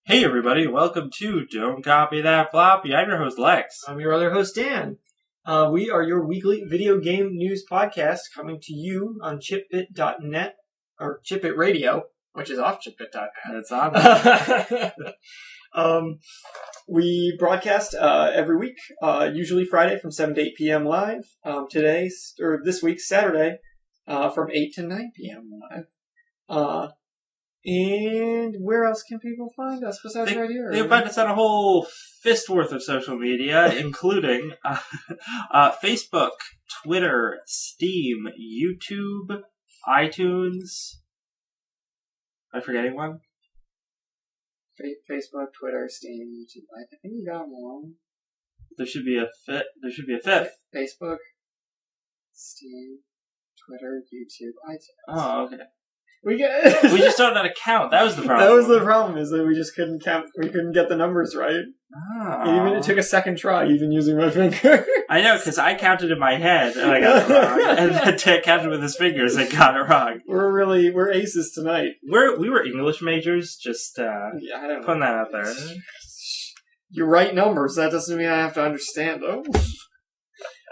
Hey everybody, welcome to Don't Copy That Floppy. I'm your host Lex. I'm your other host, Dan. We are your weekly video game news podcast coming to you on chipbit.net, or Chipbit Radio, which is off chipbit.net. That's on. We broadcast every week, usually Friday from 7 to 8 p.m. live. This week, Saturday, from 8 to 9 p.m. live. And where else can people find us besides right here? They can find us on a whole fist worth of social media, including Facebook, Twitter, Steam, YouTube, iTunes. Am I forgetting one? Facebook, Twitter, Steam, YouTube. I think you got them all. There should be a fifth. Facebook, Steam, Twitter, YouTube, iTunes. Oh, okay. We just don't know how to count. That was the problem. That was the problem, is that we just couldn't count. We couldn't get the numbers right. Oh. Even it took a second try, even using my finger. I know, because I counted in my head and I got it wrong, and then Ted counted with his fingers and got it wrong. We're aces tonight. We were English majors, just I don't putting know. that out there. You write numbers. That doesn't mean I have to understand them.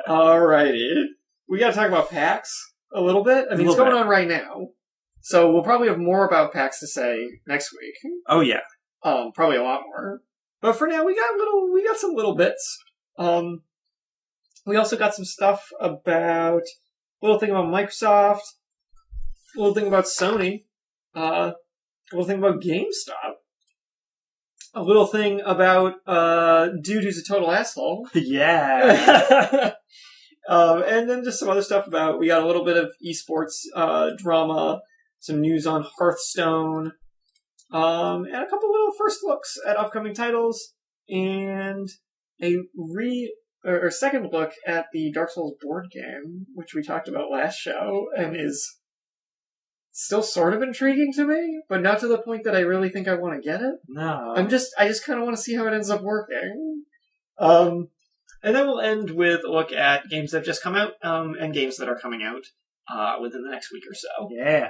Alrighty, we got to talk about PAX a little bit. I mean, it's going on right now. So we'll probably have more about PAX to say next week. Oh yeah. Probably a lot more. But for now, we got some little bits. We also got some stuff about, a little thing about Microsoft, a little thing about Sony, a little thing about GameStop, a little thing about, dude who's a total asshole. Yeah. And then just some other stuff we got a little bit of esports, drama, some news on Hearthstone, and a couple little first looks at upcoming titles, and a second look at the Dark Souls board game, which we talked about last show, and is still sort of intriguing to me, but not to the point that I really think I want to get it. No. I just kind of want to see how it ends up working. And then we'll end with a look at games that have just come out, and games that are coming out within the next week or so. Yeah.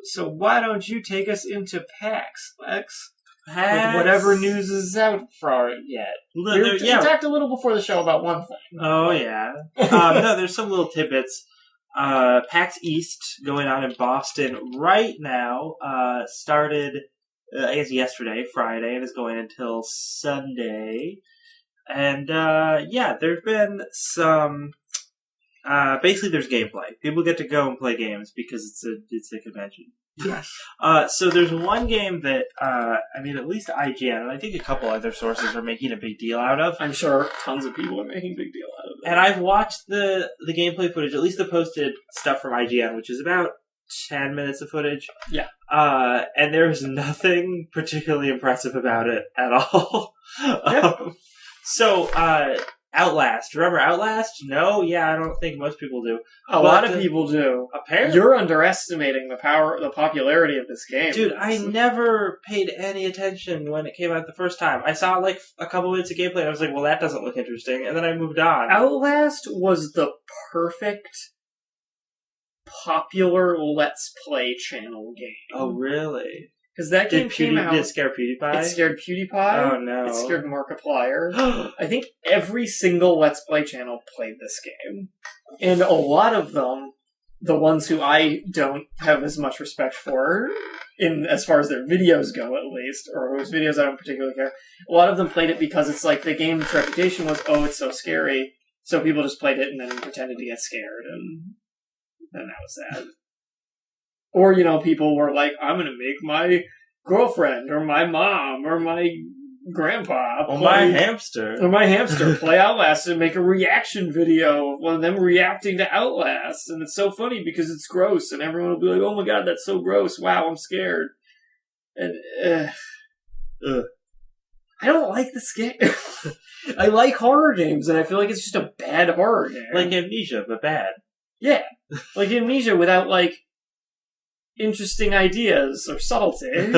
So why don't you take us into PAX, Lex? PAX. With whatever news is out for it yet. We talked a little before the show about one thing. Oh, yeah. No, there's some little tidbits. PAXEast going on in Boston right now started, I guess, yesterday, Friday, and is going until Sunday. And, there's been some... basically, there's gameplay. People get to go and play games because it's a convention. Yes. So there's one game that, at least IGN, and I think a couple other sources are making a big deal out of. I'm sure tons of people are making a big deal out of it. And I've watched the gameplay footage, at least the posted stuff from IGN, which is about 10 minutes of footage. Yeah. And there's nothing particularly impressive about it at all. Yeah. Outlast. Remember Outlast? No? Yeah, I don't think most people do. A lot of people do. Apparently. You're underestimating the popularity of this game. Dude, I never paid any attention when it came out the first time. I saw like a couple minutes of gameplay and I was like, well, that doesn't look interesting. And then I moved on. Outlast was the perfect popular Let's Play channel game. Oh, really? Because that game came out... Did it scare PewDiePie? It scared PewDiePie. Oh, no. It scared Markiplier. I think every single Let's Play channel played this game. And a lot of them, the ones who I don't have as much respect for, as far as their videos go at least, or whose videos I don't particularly care, a lot of them played it because it's like the game's reputation was, oh, it's so scary, so people just played it and then pretended to get scared, and then that was that. Or, people were like, I'm going to make my girlfriend, or my mom, or my grandpa, or my hamster play Outlast and make a reaction video of one of them reacting to Outlast. And it's so funny because it's gross, and everyone will be like, oh my god, that's so gross. Wow, I'm scared. And, I don't like this game. I like horror games, and I feel like it's just a bad horror game. Like Amnesia, but bad. Yeah. Like Amnesia without, interesting ideas or subtlety.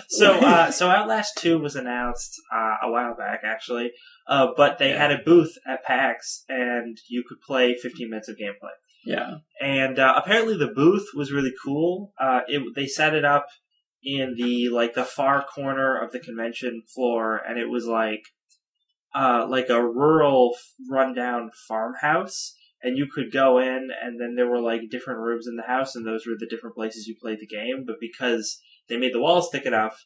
So Outlast 2 was announced a while back, actually, but they had a booth at PAX, and you could play 15 minutes of gameplay. Yeah. And apparently the booth was really cool. They set it up in the far corner of the convention floor, and it was like a rural rundown farmhouse, and you could go in, and then there were like different rooms in the house, and those were the different places you played the game. But because they made the walls thick enough,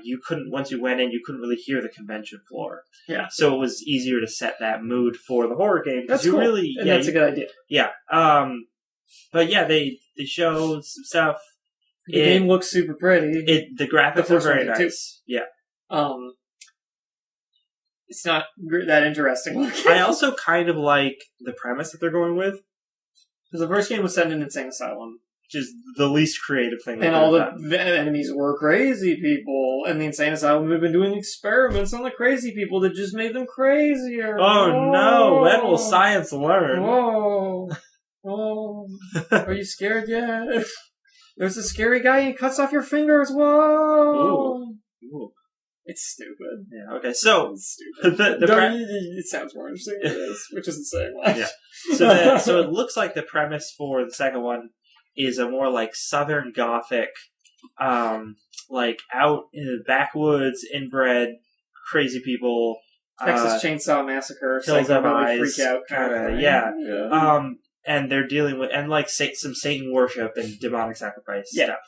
you couldn't, once you went in, you couldn't really hear the convention floor. Yeah. So it was easier to set that mood for the horror game. That's cool. That's a good idea. Yeah. But yeah, they showed some stuff. The game looks super pretty. The graphics are very nice. Too. Yeah. It's not that interesting looking. I also kind of like the premise that they're going with. Because the first game was set in an insane asylum. Which is the least creative thing. And all the enemies were crazy people. And the insane asylum had been doing experiments on the crazy people that just made them crazier. Oh no, when will science learn? Whoa. Are you scared yet? There's a scary guy and he cuts off your fingers. Whoa. Ooh. It's stupid. Yeah, okay, so... It's stupid. It sounds more interesting than it is, which isn't saying much. Yeah. So it looks like the premise for the second one is a more like Southern Gothic, like out in the backwoods, inbred, crazy people. Texas Chainsaw Massacre, kills them eyes, freak out kind of thing. Yeah. And they're dealing with, and like some Satan worship and demonic sacrifice stuff.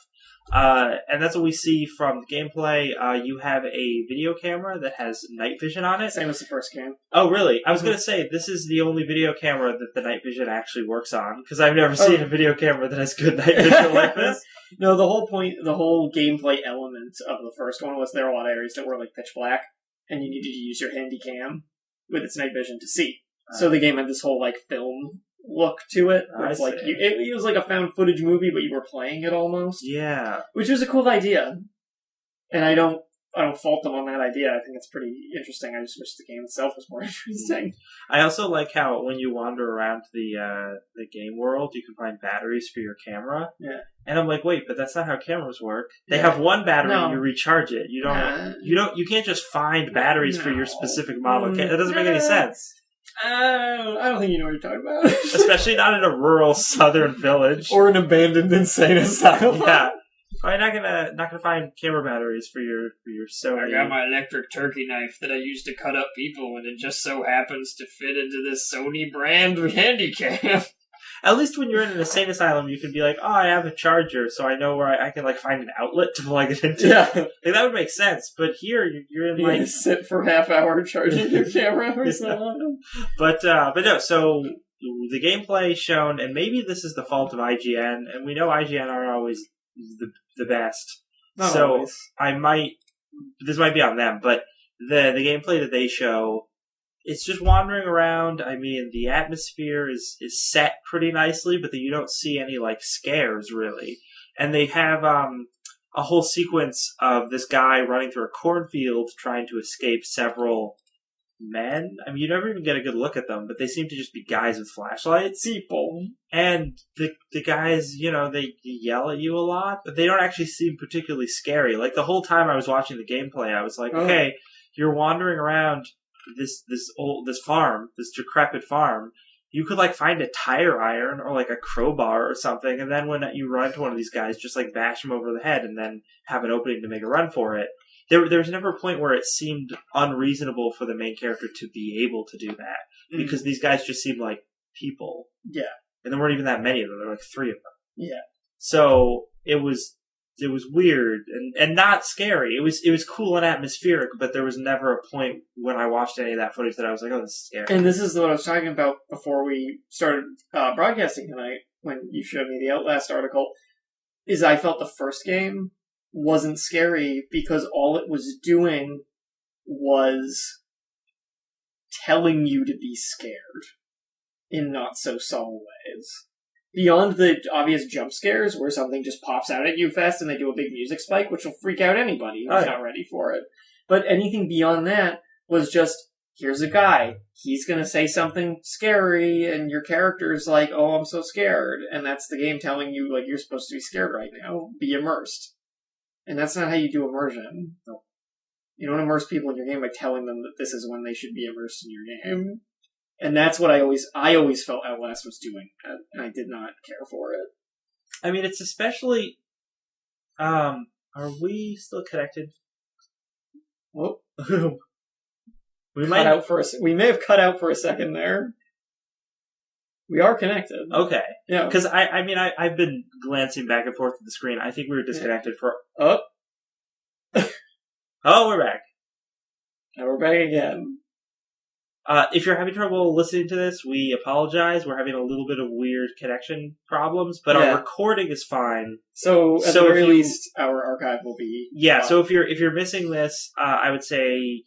And that's what we see from the gameplay. You have a video camera that has night vision on it. Same as the first game. Oh, really? I was going to say, this is the only video camera that the night vision actually works on, because I've never seen a video camera that has good night vision like this. No, the whole gameplay element of the first one was there were a lot of areas that were like pitch black, and you needed to use your handy cam with its night vision to see. So the game had this whole like film look to it. It's like it was like a found footage movie, but you were playing it almost. Yeah, which was a cool idea, and I don't fault them on that idea. I think it's pretty interesting. I just wish the game itself was more interesting. I also like how when you wander around the game world, you can find batteries for your camera. Yeah, and I'm like, wait, but that's not how cameras work. They have one battery, and you recharge it. You can't just find batteries for your specific model. That doesn't make any sense. I don't think you know what you're talking about. Especially not in a rural southern village or an abandoned insane asylum. Yeah, probably not gonna find camera batteries for your Sony. I got my electric turkey knife that I use to cut up people, and it just so happens to fit into this Sony brand handycam. At least when you're in an insane asylum, you can be like, oh, I have a charger, so I know where I can like find an outlet to plug it into. Yeah. Like, that would make sense. But here, you're in like... You sit for half hour charging your camera or something. But no, so the gameplay shown, and maybe this is the fault of IGN, and we know IGN aren't always the best. Not so always. This might be on them, but the gameplay that they show... It's just wandering around. I mean, the atmosphere is set pretty nicely, but you don't see any, like, scares, really. And they have a whole sequence of this guy running through a cornfield trying to escape several men. I mean, you never even get a good look at them, but they seem to just be guys with flashlights. People. And the guys, they yell at you a lot, but they don't actually seem particularly scary. Like, the whole time I was watching the gameplay, I was like, okay, you're wandering around this farm, this decrepit farm. You could like find a tire iron or like a crowbar or something, and then when you run to one of these guys, just like bash him over the head and then have an opening to make a run for it. There's never a point where it seemed unreasonable for the main character to be able to do that, because these guys just seemed like people. Yeah. And there weren't even that many of them. There were like 3 of them. Yeah. So it was weird and not scary. It was cool and atmospheric, but there was never a point when I watched any of that footage that I was like, oh, this is scary. And this is what I was talking about before we started broadcasting tonight, when you showed me the Outlast article, is I felt the first game wasn't scary because all it was doing was telling you to be scared in not so subtle ways. Beyond the obvious jump scares, where something just pops out at you fast and they do a big music spike, which will freak out anybody who's not ready for it. But anything beyond that was just, here's a guy, he's gonna say something scary, and your character's like, oh, I'm so scared. And that's the game telling you, like, you're supposed to be scared right now. Be immersed. And that's not how you do immersion. No. You don't immerse people in your game by telling them that this is when they should be immersed in your game. And that's what I always felt Outlast was doing, and I did not care for it. I mean, it's especially Are we still connected? Whoop. We We may have cut out for a second there. We are connected. Okay. Yeah. Because I've been glancing back and forth to the screen. I think we were disconnected for. Oh. Oh, we're back. And we're back again. If you're having trouble listening to this, we apologize. We're having a little bit of weird connection problems, but our recording is fine. So at the very least, our archive will be. Yeah. So if you're missing this, I would say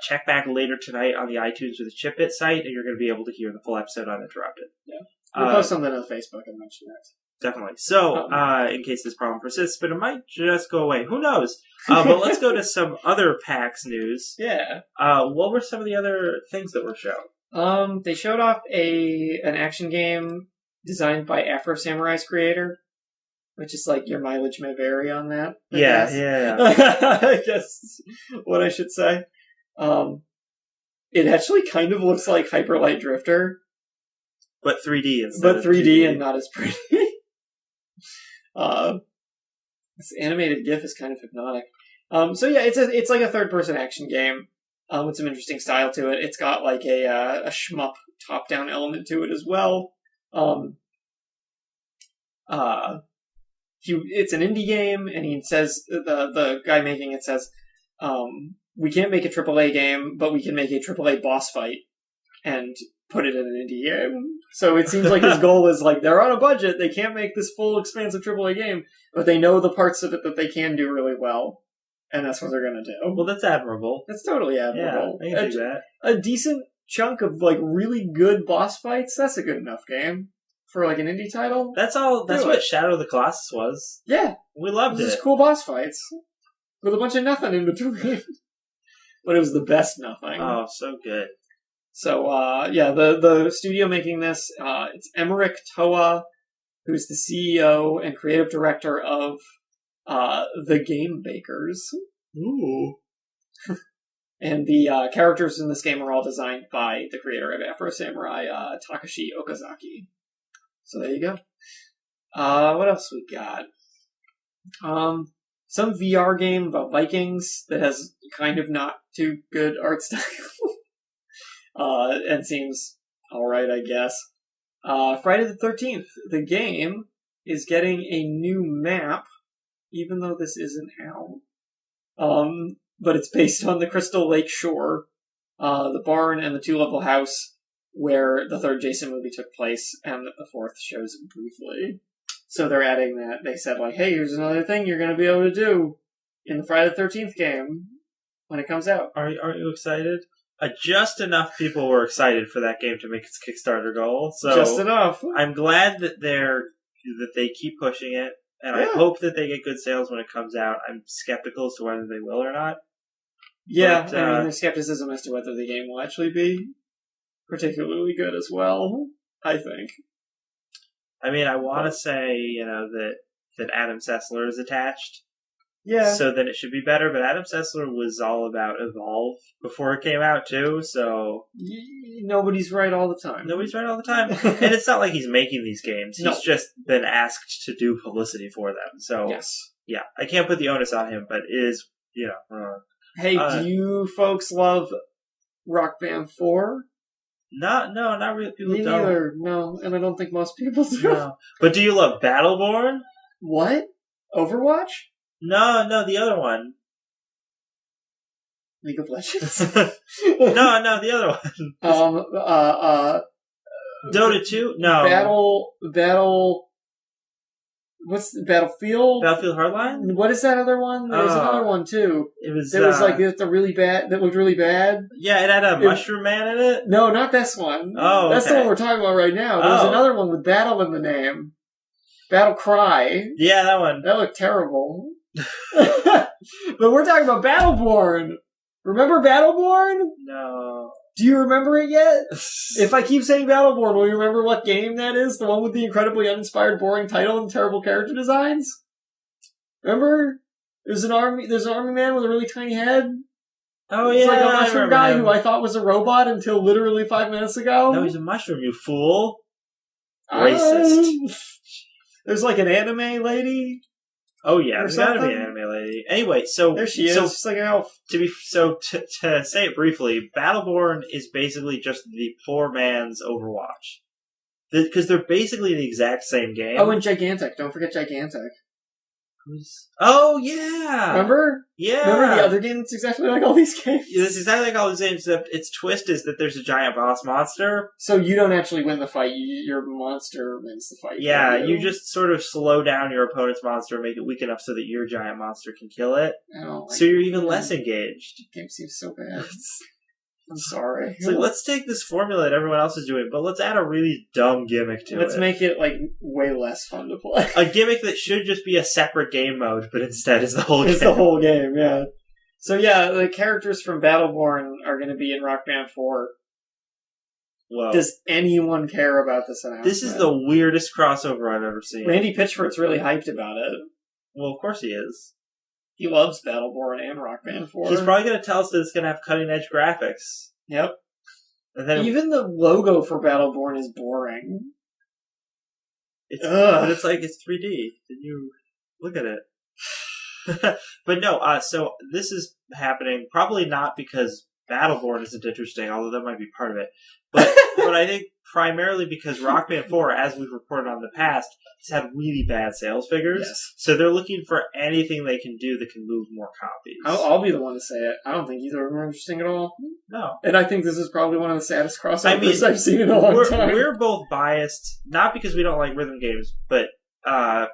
check back later tonight on the iTunes or the Chipbit site, and you're going to be able to hear the full episode uninterrupted. Yeah. We'll post something on Facebook and mention that. Definitely. So, in case this problem persists, but it might just go away. Who knows? But let's go to some other PAX news. Yeah. What were some of the other things that were shown? They showed off an action game designed by Afro Samurai's creator, which is like your mileage may vary on that. I guess. I guess what I should say. It actually kind of looks like Hyper Light Drifter. But 3D instead. But 3D and not as pretty. This animated GIF is kind of hypnotic. So yeah, it's like a third-person action game with some interesting style to it. It's got like a shmup top-down element to it as well. It's an indie game, and he says the guy making it says, we can't make a AAA game, but we can make a AAA boss fight and put it in an indie game. So it seems like his goal is like, they're on a budget, they can't make this full, expansive AAA game, but they know the parts of it that they can do really well, and that's what they're going to do. Well, that's admirable. That's totally admirable. Yeah, I can do that. A decent chunk of like really good boss fights, that's a good enough game. For like an indie title. That's what Shadow of the Colossus was. Yeah. We loved it. Just cool boss fights. With a bunch of nothing in between. But it was the best nothing. Oh, so good. So, the studio making this, it's Emmerich Toa, who's the CEO and creative director of The Game Bakers. Ooh. And the characters in this game are all designed by the creator of Afro Samurai, Takashi Okazaki. So there you go. What else we got? Some VR game about Vikings that has kind of not too good art style. And seems alright, I guess. Friday the 13th, the game is getting a new map, even though this isn't out. But it's based on the Crystal Lake shore, the barn and the 2-level house where the third Jason movie took place, and the fourth shows briefly. So they're adding that. They said, like, hey, here's another thing you're going to be able to do in the Friday the 13th game when it comes out. Aren't you excited? Just enough people were excited for that game to make its Kickstarter goal. So just enough. I'm glad that they keep pushing it, and I hope that they get good sales when it comes out. I'm skeptical as to whether they will or not. Yeah, but, I mean, there's skepticism as to whether the game will actually be particularly good as well, I think. I mean, I want to say, that Adam Sessler is attached. Yeah. So then it should be better, but Adam Sessler was all about Evolve before it came out, too, so... Nobody's right all the time. Nobody's right all the time. And it's not like he's making these games. He's just been asked to do publicity for them, so... Yes. Yeah, I can't put the onus on him, but it is, Hey, do you folks love Rock Band 4? No, not really. People Me don't. neither. No, and I don't think most people do. No. But do you love Battleborn? What? Overwatch? No, the other one. League of Legends? No, the other one. Dota 2? No. Battle... What's the Battlefield? Battlefield Hardline? What is that other one? There was another one, too. It was... That was like, that looked really bad. Yeah, it had a Mushroom Man in it? No, not this one. Oh, That's the one we're talking about right now. There was another one with Battle in the name. Battle Cry. Yeah, that one. That looked terrible. But we're talking about Battleborn. Remember Battleborn? No. Do you remember it yet? If I keep saying Battleborn, will you remember what game that is? The one with the incredibly uninspired, boring title and terrible character designs? Remember? There's an army man with a really tiny head. Oh, yeah. It's like a mushroom guy who I thought was a robot until literally 5 minutes ago. No, he's a mushroom, you fool. Racist. There's like an anime lady. Oh yeah, Or there's gotta be something? an anime lady. Anyway, so There she is, So just like an elf. to say it briefly, Battleborn is basically just the poor man's Overwatch, because they're basically the exact same game. Oh, and Gigantic. Don't forget Gigantic. Oh yeah, Remember? Yeah, Remember the other game that's exactly like all these games? Yeah, it's exactly like all the games, except its twist is that there's a giant boss monster. So you don't actually win the fight, your monster wins the fight. Yeah, you just sort of slow down your opponent's monster and make it weak enough so that your giant monster can kill it. So you're even less engaged. The game seems so bad. I'm sorry. It's like, let's take this formula that everyone else is doing, but let's add a really dumb gimmick to it. Let's make it, like, way less fun to play. A gimmick that should just be a separate game mode, but instead is the whole game. It's the whole game, yeah. So yeah, the characters from Battleborn are going to be in Rock Band 4. Whoa. Does anyone care about this announcement? This is the weirdest crossover I've ever seen. Randy Pitchford's really hyped about it. Well, of course he is. He loves Battleborn and Rock Band 4. He's probably going to tell us that it's going to have cutting-edge graphics. Yep. And then even the logo for Battleborn is boring. But it's like, it's 3D. Did you look at it? But no, so this is happening probably not because Battleborn isn't interesting, although that might be part of it. But I think primarily because Rock Band 4, as we've reported on in the past, has had really bad sales figures. Yes. So they're looking for anything they can do that can move more copies. I'll be the one to say it. I don't think either of them are interesting at all. No. And I think this is probably one of the saddest crossovers I've seen in a long time. We're both biased, not because we don't like rhythm games, but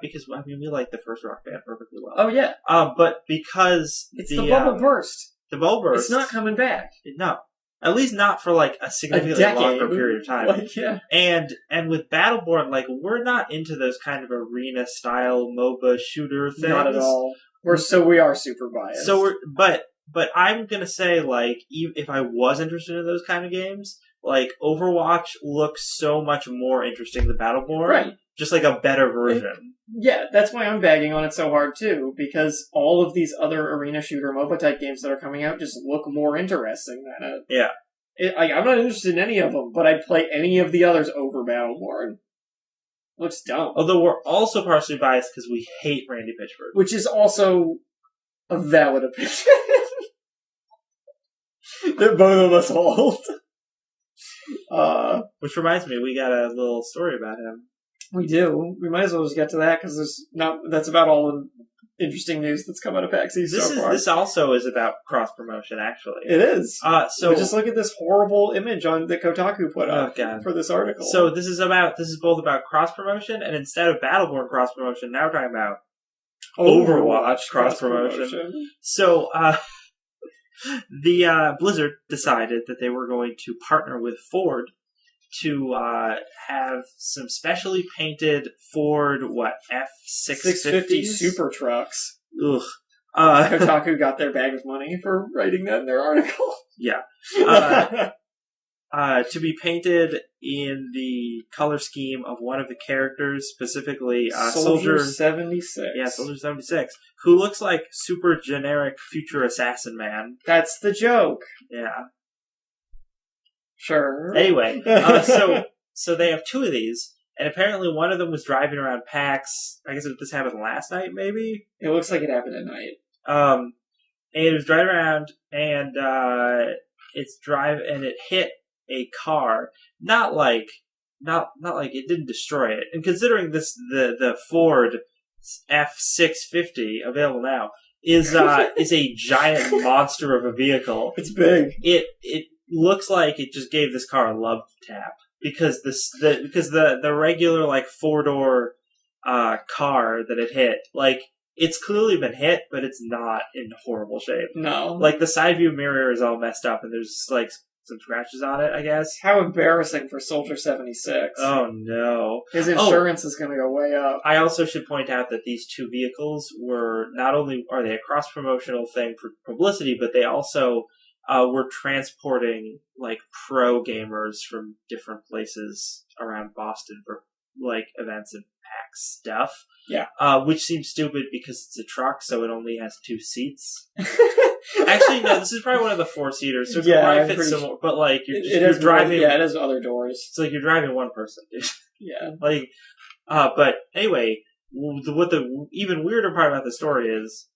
because, I mean, we like the first Rock Band perfectly well. Oh, yeah. But because it's the bubble burst. The bubble burst. It's not coming back. No. At least not for, like, a significantly longer period of time. Like, yeah. And with Battleborn, like, we're not into those kind of arena-style MOBA shooter things. Not at all. We are super biased. But I'm gonna say, like, if I was interested in those kind of games, like, Overwatch looks so much more interesting than Battleborn. Right. Just like a better version. Yeah, that's why I'm bagging on it so hard, too, because all of these other arena shooter MOBA type games that are coming out just look more interesting than it. Yeah. I'm not interested in any of them, but I'd play any of the others over Battleborn. Looks dumb. Although we're also partially biased because we hate Randy Pitchford. Which is also a valid opinion. That both of us hold. Which reminds me, we got a little story about him. We do. We might as well just get to that because that's about all the interesting news that's come out of PAXEast so far. This also is about cross promotion, actually. It is. But just look at this horrible image that Kotaku put up for this article. So this is both about cross promotion, and instead of Battleborn cross promotion, now we're talking about Overwatch cross promotion. So the Blizzard decided that they were going to partner with Ford to have some specially painted Ford, F-650s? super trucks. Ugh. Kotaku got their bag of money for writing that in their article. Yeah. To be painted in the color scheme of one of the characters, specifically Soldier 76. Yeah, Soldier 76, who looks like super generic future assassin man. That's the joke. Yeah. Sure. Anyway, so they have two of these, and apparently one of them was driving around PAX. I guess this happened last night, maybe? It looks like it happened at night. And it was driving around, and it hit a car. Not like it didn't destroy it. And considering the Ford F-650 available now is a giant monster of a vehicle. It's big. It looks like it just gave this car a love tap because the regular like 4-door car that it hit, like, it's clearly been hit, but it's not in horrible shape. No. Like, the side view mirror is all messed up and there's like some scratches on it, I guess. How embarrassing for Soldier 76. Oh no. His insurance is going to go way up. I also should point out that these two vehicles were, not only are they a cross-promotional thing for publicity, but they also were transporting like pro gamers from different places around Boston for like events and PAX stuff. Yeah. Which seems stupid because it's a truck, so it only has 2 seats. Actually, no, this is probably one of the 4-seaters, so it probably fits similar, but like, you're driving... it has other doors. It's like you're driving one person, dude. Yeah. Like, but anyway, what the even weirder part about the story is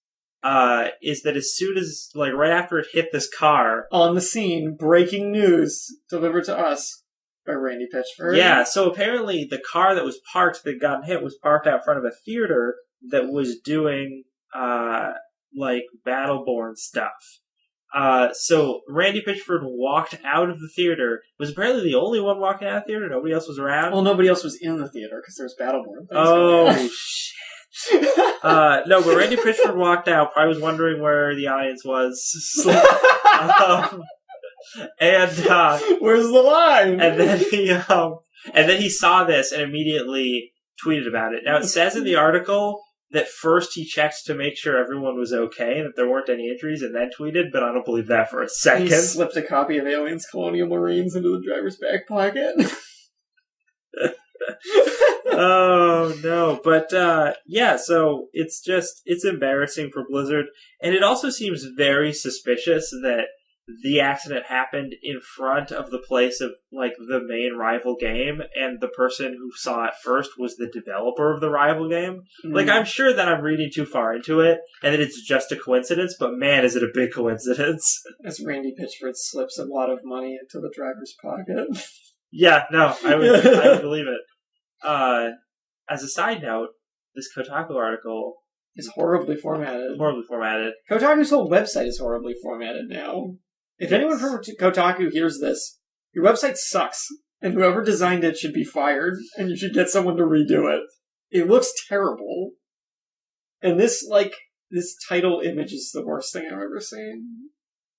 that as soon as, like, right after it hit this car... On the scene, breaking news delivered to us by Randy Pitchford. Yeah, so apparently the car that was parked that got hit was parked out front of a theater that was doing, like, Battleborn stuff. So Randy Pitchford walked out of the theater, was apparently the only one walking out of the theater, nobody else was around. Well, nobody else was in the theater because there's Battleborn. Oh, shit. No, but Randy Pitchford walked out, probably was wondering where the audience was. And where's the line? And then he saw this and immediately tweeted about it. Now it says in the article that first he checked to make sure everyone was okay and that there weren't any injuries, and then tweeted, but I don't believe that for a second. He slipped a copy of Aliens Colonial Marines into the driver's back pocket. Oh no, but yeah, so it's embarrassing for Blizzard, and it also seems very suspicious that the accident happened in front of the place of, like, the main rival game, and the person who saw it first was the developer of the rival game. Like, I'm sure that I'm reading too far into it, and that it's just a coincidence, but man, is it a big coincidence. As Randy Pitchford slips a lot of money into the driver's pocket. Yeah, no, I would believe it. As a side note, this Kotaku article is horribly formatted. Kotaku's whole website is horribly formatted now. If anyone from Kotaku hears this, your website sucks, and whoever designed it should be fired, and you should get someone to redo it. It looks terrible. And this title image is the worst thing I've ever seen.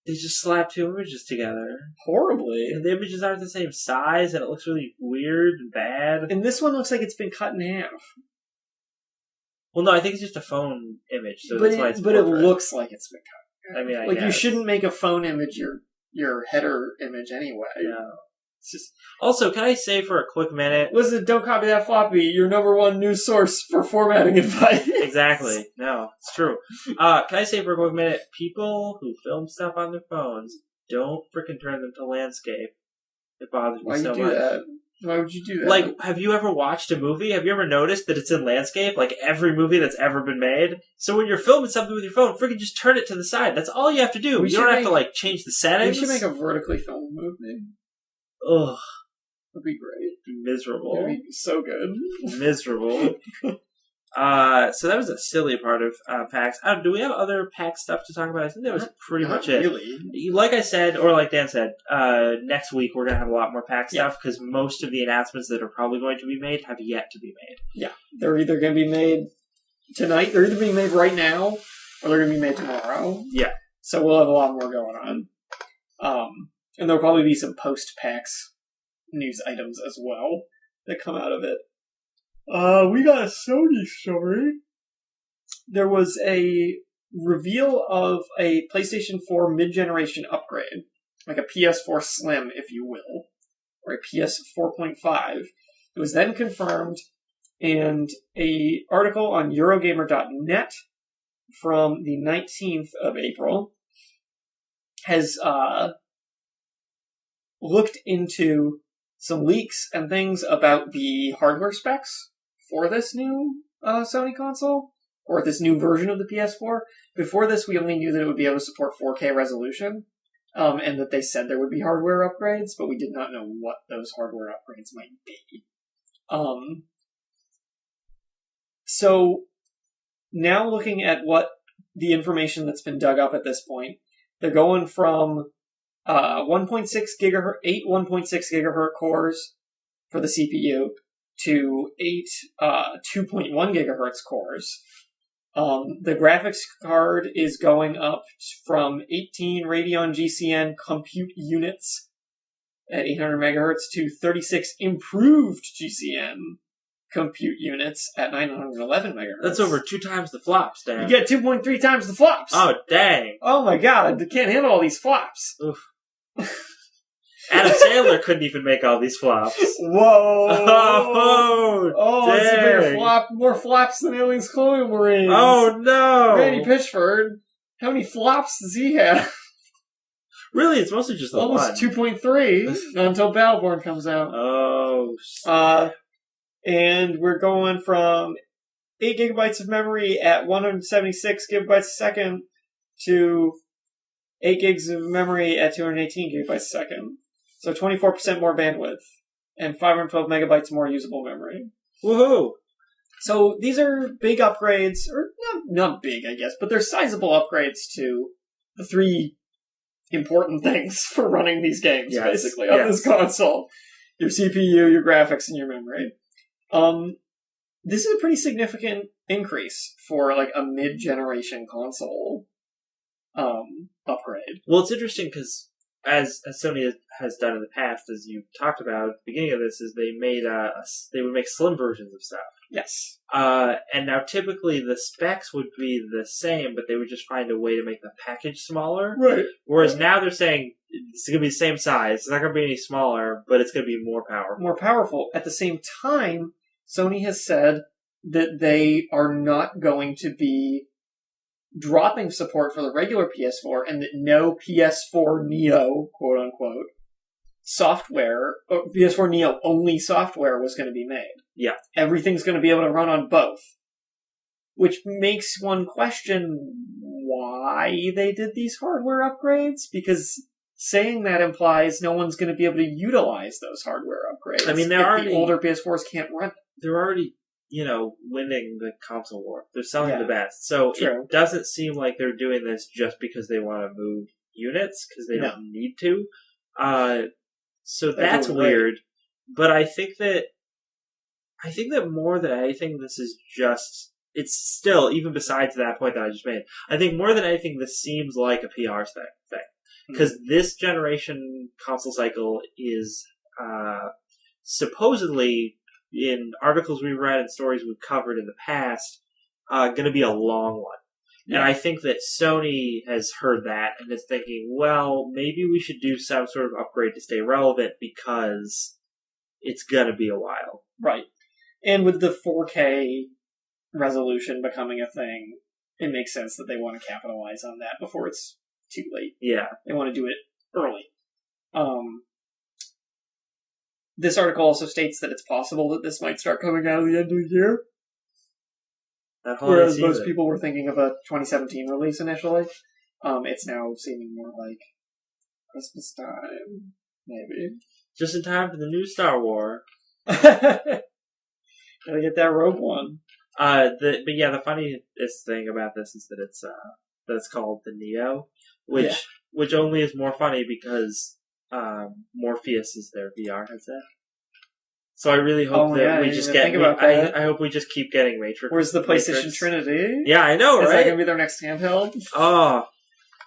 They just slapped two images together. Horribly. And the images aren't the same size, and it looks really weird and bad. And this one looks like it's been cut in half. Well, no, I think it's just a phone image, so but that's why it's But portrait. It looks like it's been cut. I mean, I guess. You shouldn't make a phone image your header image anyway. No. It's just... Also, can I say for a quick minute... Listen, don't copy that floppy. Your #1 news source for formatting advice. Exactly. No, it's true. Can I say for a quick minute, people who film stuff on their phones, don't frickin' turn them to landscape. It bothers me so much. Why would you do that? Like, have you ever watched a movie? Have you ever noticed that it's in landscape? Like, every movie that's ever been made? So when you're filming something with your phone, freaking just turn it to the side. That's all you have to do. You don't have to, like, change the settings. We should make a vertically filmed movie. Ugh. That'd be great. Miserable. That'd be so good. Miserable. So that was a silly part of PAX. Do we have other PAX stuff to talk about? I think that was pretty much it. Really. Like I said, or like Dan said, next week we're going to have a lot more PAX stuff because most of the announcements that are probably going to be made have yet to be made. Yeah. They're either going to be made tonight, they're either being made right now, or they're going to be made tomorrow. Yeah. So we'll have a lot more going on. And there'll probably be some post-PAX news items as well that come out of it. We got a Sony story. There was a reveal of a PlayStation 4 mid-generation upgrade, like a PS4 Slim, if you will, or a PS 4.5. It was then confirmed, and a article on Eurogamer.net from the 19th of April has looked into some leaks and things about the hardware specs for this new Sony console, or this new version of the PS4. Before this, we only knew that it would be able to support 4K resolution, and that they said there would be hardware upgrades, but we did not know what those hardware upgrades might be. So, now looking at what the information that's been dug up at this point, they're going from 1.6 gigahertz, 8 1.6 gigahertz cores for the CPU to 8 2.1 gigahertz cores. The graphics card is going up from 18 Radeon GCN compute units at 800 megahertz to 36 improved GCN compute units at 911 megahertz. That's over 2 times the flops, Dan. You get 2.3 times the flops! Oh, dang. Oh my god, I can't handle all these flops. Oof. Adam Sandler couldn't even make all these flops. Whoa! Oh, it's a bigger flop, more flops than Aliens Colonial Marines. Oh no! Randy Pitchford, how many flops does he have? Really, it's mostly just the almost one. 2.3 until Battleborn comes out. Oh. And we're going from 8 gigabytes of memory at 176 gigabytes a second to 8 gigs of memory at 218 gigabytes a second. So 24% more bandwidth and 512 megabytes more usable memory. Woohoo! So these are big upgrades, or not big, I guess, but they're sizable upgrades to the 3 important things for running these games, basically, on this console. Your CPU, your graphics, and your memory. This is a pretty significant increase for, like, a mid-generation console upgrade. Well, it's interesting because, as Sony has done in the past, as you talked about at the beginning of this, is they would make slim versions of stuff. Yes. And now typically the specs would be the same, but they would just find a way to make the package smaller. Right. Whereas now they're saying it's going to be the same size. It's not going to be any smaller, but it's going to be more powerful. More powerful. At the same time, Sony has said that they are not going to be dropping support for the regular PS4 and that no PS4 Neo, quote unquote, software, or PS4 Neo only software was going to be made. Yeah. Everything's going to be able to run on both. Which makes one question why they did these hardware upgrades, because saying that implies no one's going to be able to utilize those hardware upgrades. I mean, the older PS4s can't run. They're already, winning the console war. They're selling the best. So True. It doesn't seem like they're doing this just because they want to move units, because they don't need to. So that's weird. But I think that more than anything, this is just, it's still, even besides that point that I just made, I think more than anything, this seems like a PR thing. Because this generation console cycle is supposedly, in articles we've read and stories we've covered in the past, going to be a long one. Yeah. And I think that Sony has heard that and is thinking, well, maybe we should do some sort of upgrade to stay relevant because it's going to be a while. Right. And with the 4K resolution becoming a thing, it makes sense that they want to capitalize on that before it's too late. Yeah. They want to do it early. This article also states that it's possible that this might start coming out at the end of the year. Whereas most people were thinking of a 2017 release initially. It's now seeming more like Christmas time, maybe. Just in time for the new Star Wars. Gotta get that Rogue One. But the funniest thing about this is that it's called the Neo, which only is more funny because Morpheus is their VR headset. So I really hope that we just get. I hope we just keep getting Matrix. Where's the PlayStation Trinity? Yeah, I know, right? Is that going to be their next handheld? Oh,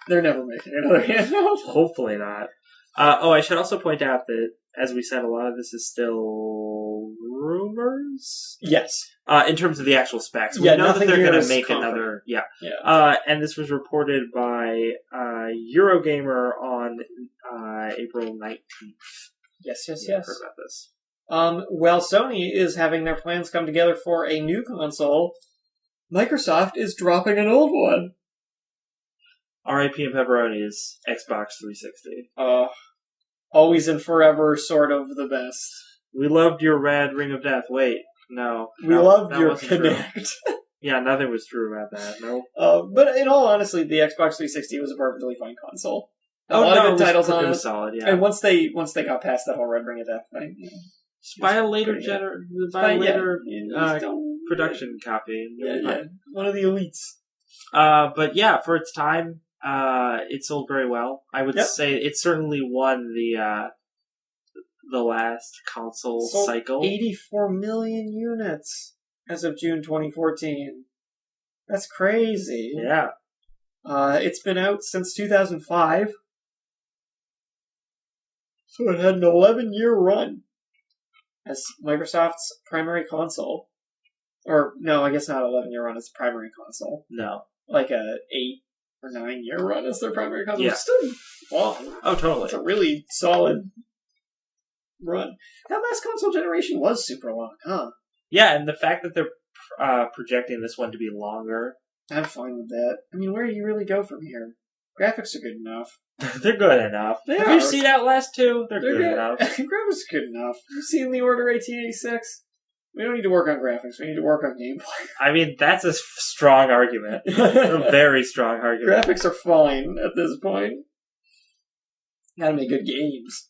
they're never making another handheld. Hopefully not. I should also point out that, as we said, a lot of this is still rumors. Yes. In terms of the actual specs, we know that they're going to make another. Yeah. And this was reported by Eurogamer on April 19th. Yes. Heard about this. While Sony is having their plans come together for a new console, Microsoft is dropping an old one. R.I.P. and pepperonis, Xbox 360. Always and forever, sort of the best. We loved your red Ring of Death. Wait, no. We loved your Kinect. Yeah, nothing was true about that, no. But in all honesty, the Xbox 360 was a perfectly fine console. A lot of good titles on it. Solid, yeah. And once they got past that whole red Ring of Death thing, buy a later production copy. Yeah. One of the elites. But yeah, for its time, it sold very well. I would say it certainly won the last console cycle. 84 million units as of June 2014. That's crazy. Yeah. It's been out since 2005. So it had an 11-year run as Microsoft's primary console. Or, no, I guess not 11-year run as primary console. No. Like a 8 or 9-year run as their primary console. Yeah. It's still long. Oh, totally. It's a really solid run. That last console generation was super long, huh? Yeah, and the fact that they're projecting this one to be longer. I'm fine with that. I mean, where do you really go from here? Graphics are good enough. They're good enough. Have you seen Outlast 2? They're good enough. Graphics are good enough. You seen The Order 1886? We don't need to work on graphics. We need to work on gameplay. I mean, that's a strong argument. A very strong argument. Graphics are fine at this point. Gotta make good games.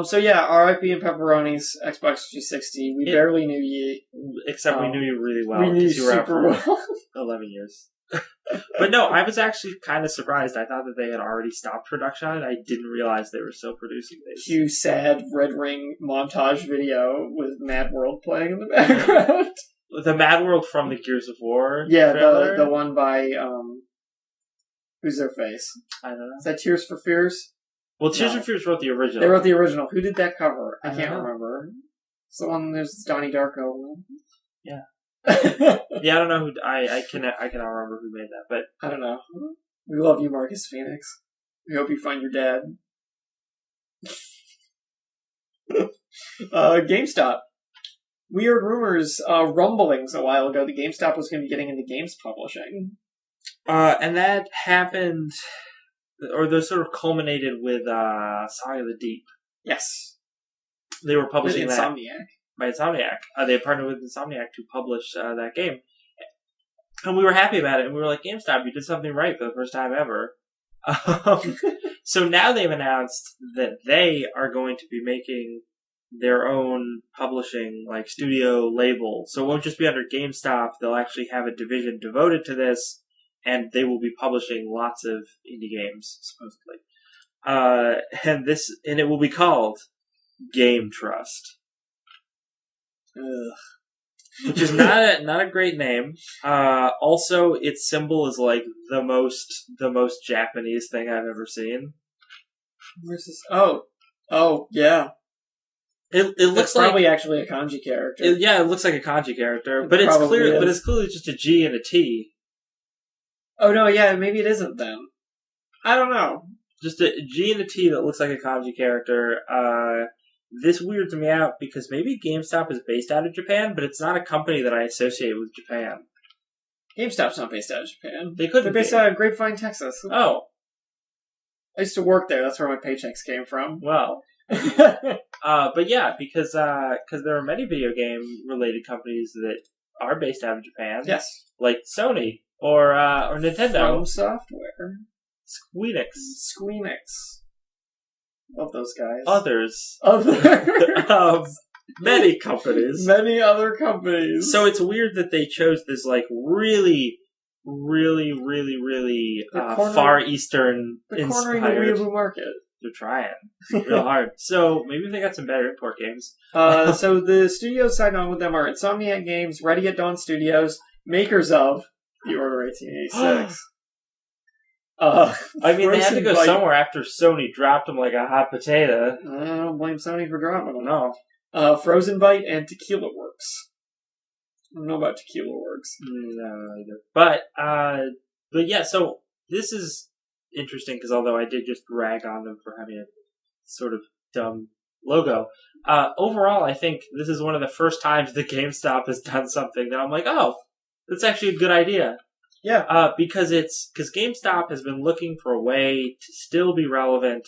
So yeah, R.I.P. and Pepperoni's Xbox 360. We barely knew ye. Except we knew you really well. We knew you you were out super for well. 11 years. But no, I was actually kind of surprised. I thought that they had already stopped production on it. I didn't realize they were still producing this. Cue sad Red Ring montage video with Mad World playing in the background. The Mad World from the Gears of War Yeah, trailer? the one by, who's their face? I don't know. Is that Tears for Fears? Well, Tears for Fears wrote the original. They wrote the original. Who did that cover? I can't know. remember. It's the one, there's Donnie Darko. Yeah. Yeah, I don't know who. I cannot remember who made that, but I don't know. We love you, Marcus Phoenix. We hope you find your dad. GameStop. Weird rumors, rumblings a while ago that GameStop was going to be getting into games publishing. And that happened, or those sort of culminated with Song of the Deep. Yes. They were publishing With that Insomniac. by Insomniac. They partnered with Insomniac to publish that game. And we were happy about it, and we were like, GameStop, you did something right for the first time ever. So now they've announced that they are going to be making their own publishing, like, studio label. So it won't just be under GameStop, they'll actually have a division devoted to this, and they will be publishing lots of indie games, supposedly. And it will be called GameTrust. Ugh. Which is not a great name. Also, its symbol is like the most Japanese thing I've ever seen. Where's this? Oh, yeah. It looks like probably actually a kanji character. it looks like a kanji character, but it's clearly just a G and a T. Oh no, yeah, maybe it isn't then. I don't know. Just a G and a T that looks like a kanji character. This weirds me out because maybe GameStop is based out of Japan, but it's not a company that I associate with Japan. GameStop's not based out of Japan. They're based out of Grapevine, Texas. Oh. I used to work there. That's where my paychecks came from. Well. But yeah, because there are many video game related companies that are based out of Japan. Yes. Like Sony or Nintendo. From Software. Squeenix. Love those guys. Others. Many companies. Many other companies. So it's weird that they chose this, like, really, really, really, really far eastern cornering the inspired. weeaboo market. They're trying real hard. So maybe they got some better import games. So the studios signed on with them are Insomniac Games, Ready at Dawn Studios, makers of The Order 1886. I mean, they had to go somewhere after Sony dropped them like a hot potato. I don't blame Sony for dropping them. No. Frozen Bite and Tequila Works. I don't know about Tequila Works. No, either. But yeah, so this is interesting because although I did just rag on them for having a sort of dumb logo, overall I think this is one of the first times that GameStop has done something that I'm like, oh, that's actually a good idea. Yeah. Because GameStop has been looking for a way to still be relevant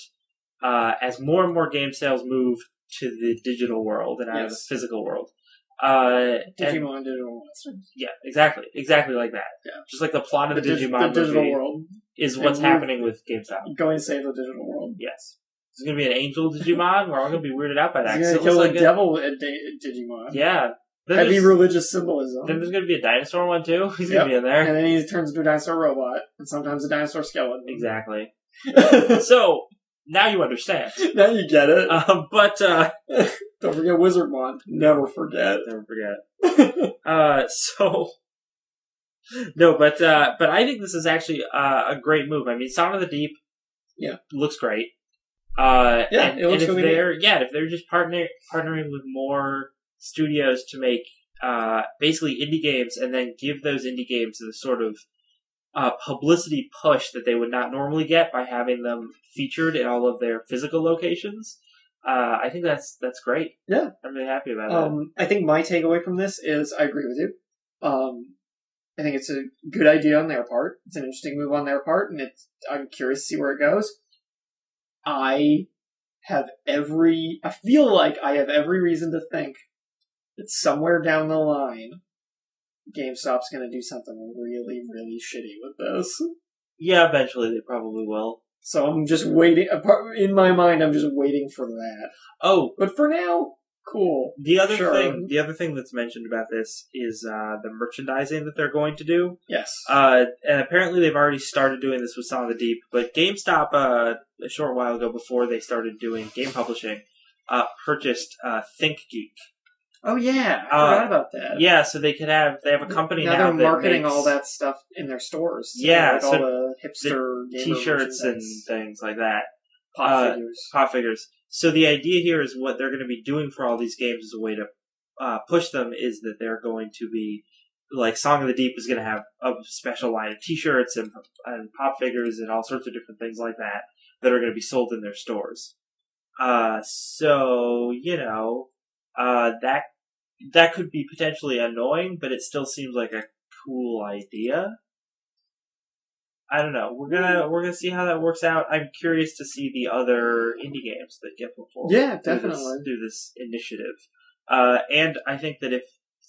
as more and more game sales move to the digital world and out of the physical world. Digimon Digital Monsters. Yeah, exactly like that. Yeah. Just like the plot of the Digimon the digital movie world is what's happening with GameStop. Going to save the digital world. Yes. There's going to be an angel Digimon. We're all going to be weirded out by that. He's going to kill the devil at Digimon. Yeah. Heavy religious symbolism. Then there's going to be a dinosaur one too. He's going to be in there. And then he turns into a dinosaur robot. And sometimes a dinosaur skeleton. Exactly. So, now you understand. Now you get it. But, don't forget Wizardmon. Never forget. Never forget. No, but I think this is actually a great move. I mean, Song of the Deep looks great. It looks really neat. If they're just partnering with more studios to make basically indie games and then give those indie games the sort of publicity push that they would not normally get by having them featured in all of their physical locations. I think that's great. Yeah. I'm really happy about that. I think my takeaway from this is I agree with you. I think it's a good idea on their part. It's an interesting move on their part, and I'm curious to see where it goes. I feel like I have every reason to think that somewhere down the line, GameStop's going to do something really, really shitty with this. Yeah, eventually they probably will. So I'm just waiting. In my mind, I'm just waiting for that. Oh, but for now, cool. The other thing that's mentioned about this is the merchandising that they're going to do. Yes. And apparently they've already started doing this with Song of the Deep, but GameStop, a short while ago before they started doing game publishing, purchased ThinkGeek. Oh yeah, I forgot about that. Yeah, so they have a company now they're that marketing makes all that stuff in their stores. Yeah, like so all the hipster the T-shirts and things like that. Pot figures. So the idea here is what they're going to be doing for all these games as a way to push them is that they're going to be like Song of the Deep is going to have a special line of T-shirts and pop figures and all sorts of different things like that are going to be sold in their stores. So that could be potentially annoying, but it still seems like a cool idea. I don't know. We're gonna see how that works out. I'm curious to see the other indie games that get before. Yeah, definitely do this initiative. And I think that if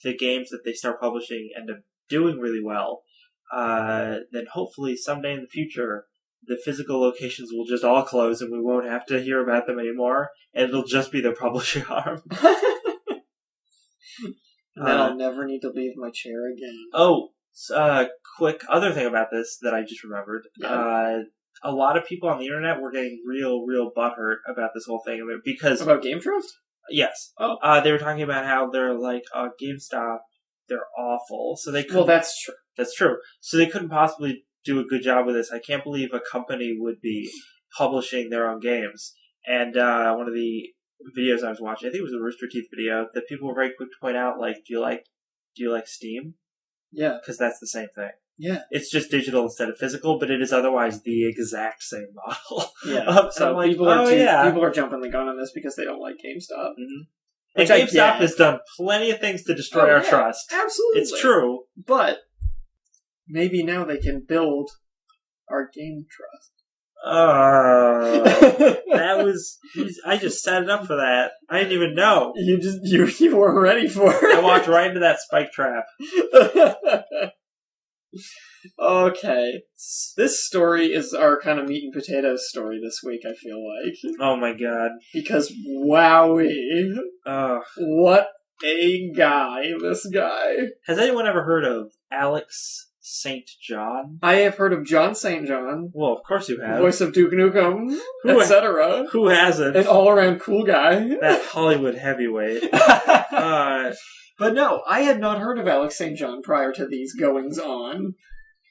the games that they start publishing end up doing really well, then hopefully someday in the future the physical locations will just all close and we won't have to hear about them anymore, and it'll just be their publishing arm. And then I'll never need to leave my chair again. Oh, quick other thing about this that I just remembered. Yeah. A lot of people on the internet were getting real butthurt about this whole thing because about GameTrust? Yes. Oh. They were talking about how they're like GameStop. They're awful. So they well, that's true. That's true. So they couldn't possibly do a good job with this. I can't believe a company would be publishing their own games. And one of the videos I was watching, I think it was a Rooster Teeth video, that people were very quick to point out, like, do you like Steam? Yeah. Because that's the same thing. Yeah. It's just digital instead of physical, but it is otherwise the exact same model. Yeah. So like, people are jumping the gun on this because they don't like GameStop. Mm-hmm. And GameStop has done plenty of things to destroy our trust. Absolutely. It's true. But maybe now they can build our GameTrust. That was... I just set it up for that. I didn't even know. You weren't ready for it. I walked right into that spike trap. Okay. This story is our kind of meat and potatoes story this week, I feel like. Oh my god. Because, wowee. What a guy, this guy. Has anyone ever heard of Alex St. John? I have heard of John St. John. Well, of course you have. Voice of Duke Nukem, etc. Who hasn't? An all-around cool guy. That Hollywood heavyweight. But no, I had not heard of Alex St. John prior to these goings-on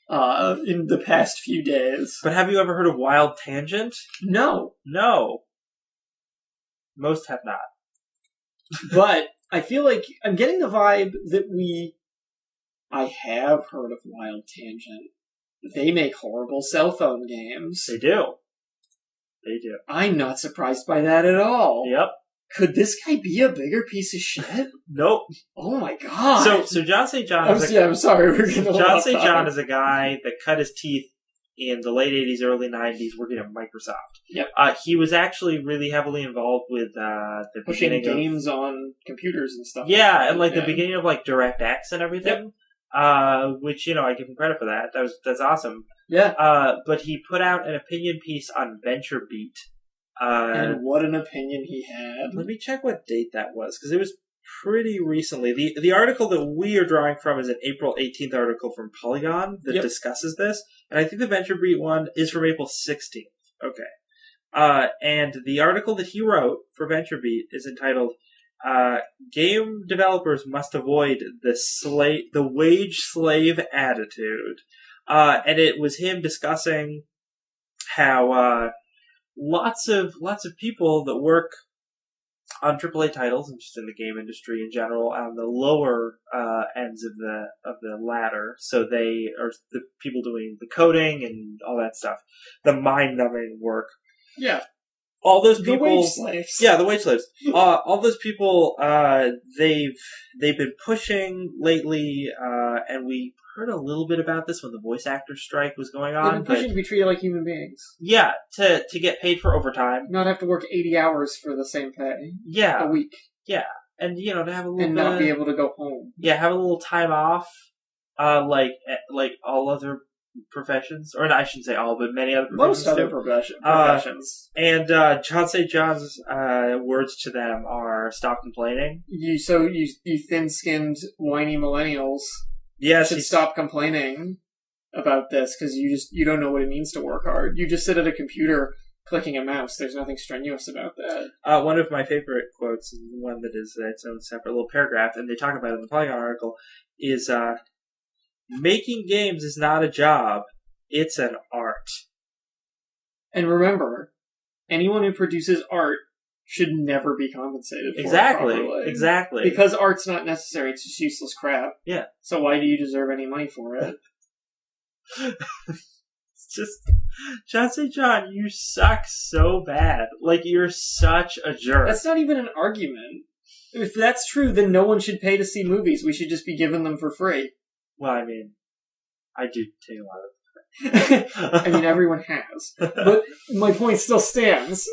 in the past few days. But have you ever heard of Wild Tangent? No. Most have not. But I feel like I'm getting the vibe that I have heard of Wild Tangent. They make horrible cell phone games. They do. I'm not surprised by that at all. Yep. Could this guy be a bigger piece of shit? Nope. Oh my god. So John St. John I'm sorry. John St. John is a guy that cut his teeth in the late 80s, early 90s working at Microsoft. Yep. He was actually really heavily involved with the pushing beginning games on computers and stuff. Yeah, and like the beginning of like DirectX and everything. Yep. Which, I give him credit for that. That's awesome. Yeah. But he put out an opinion piece on VentureBeat. And what an opinion he had. Let me check what date that was, because it was pretty recently. The article that we are drawing from is an April 18th article from Polygon that discusses this, and I think the VentureBeat one is from April 16th. Okay. And the article that he wrote for VentureBeat is entitled, Game Developers Must Avoid the Wage Slave Attitude. And it was him discussing how, lots of people that work on AAA titles and just in the game industry in general on the lower ends of the ladder. So they are the people doing the coding and all that stuff, the mind-numbing work. Yeah. All those people, the wage slaves. Yeah, the wage slaves. All those people, they've been pushing lately, and we heard a little bit about this when the voice actor strike was going on. They've been pushing to be treated like human beings. Yeah, to get paid for overtime. Not have to work 80 hours for the same pay. Yeah. A week. Yeah. and to have a little and not be able to go home. Yeah, have a little time off, like all other professions, or I shouldn't say all, but many other professions. Most other professions. And John St. John's words to them are stop complaining. You thin-skinned, whiny millennials should stop complaining about this, because you don't know what it means to work hard. You just sit at a computer clicking a mouse. There's nothing strenuous about that. One of my favorite quotes, and one that is its own separate little paragraph, and they talk about it in the Polygon article, is making games is not a job, it's an art. And remember, anyone who produces art should never be compensated for it properly. Exactly. Because art's not necessary, it's just useless crap. Yeah. So why do you deserve any money for it? It's just, John St. John, you suck so bad. Like, you're such a jerk. That's not even an argument. If that's true, then no one should pay to see movies. We should just be giving them for free. Well, I mean, I do take a lot of I mean, everyone has. But my point still stands.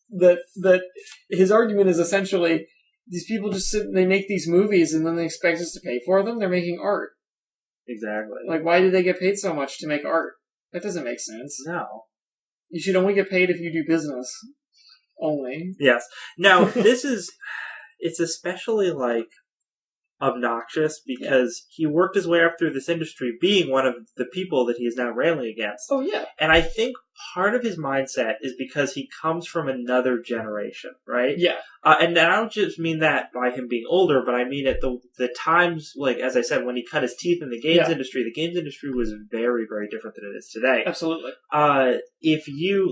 That his argument is essentially, these people just sit and they make these movies and then they expect us to pay for them? They're making art. Exactly. Like, why do they get paid so much to make art? That doesn't make sense. No. You should only get paid if you do business. Only. Yes. Now, it's especially, obnoxious because he worked his way up through this industry being one of the people that he is now railing against. Oh, yeah. And I think part of his mindset is because he comes from another generation, right? Yeah. And I don't just mean that by him being older, but I mean at the times, as I said, when he cut his teeth in the games industry, the games industry was very, very different than it is today. Absolutely. If you,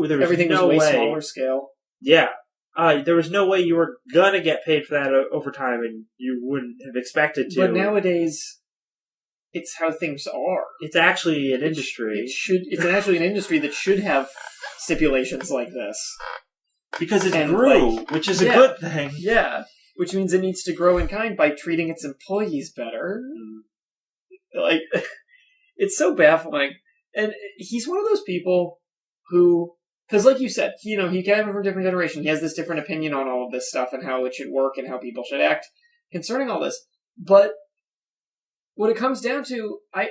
there was everything no was way way, smaller scale. Yeah. There was no way you were gonna get paid for that overtime, and you wouldn't have expected to. But nowadays, it's how things are. It's actually an industry. It's actually an industry that should have stipulations like this. Because it grew, which is a good thing. Yeah, which means it needs to grow in kind by treating its employees better. It's so baffling. And he's one of those people who... Because, like you said, he came from a different generation. He has this different opinion on all of this stuff and how it should work and how people should act concerning all this. But what it comes down to, I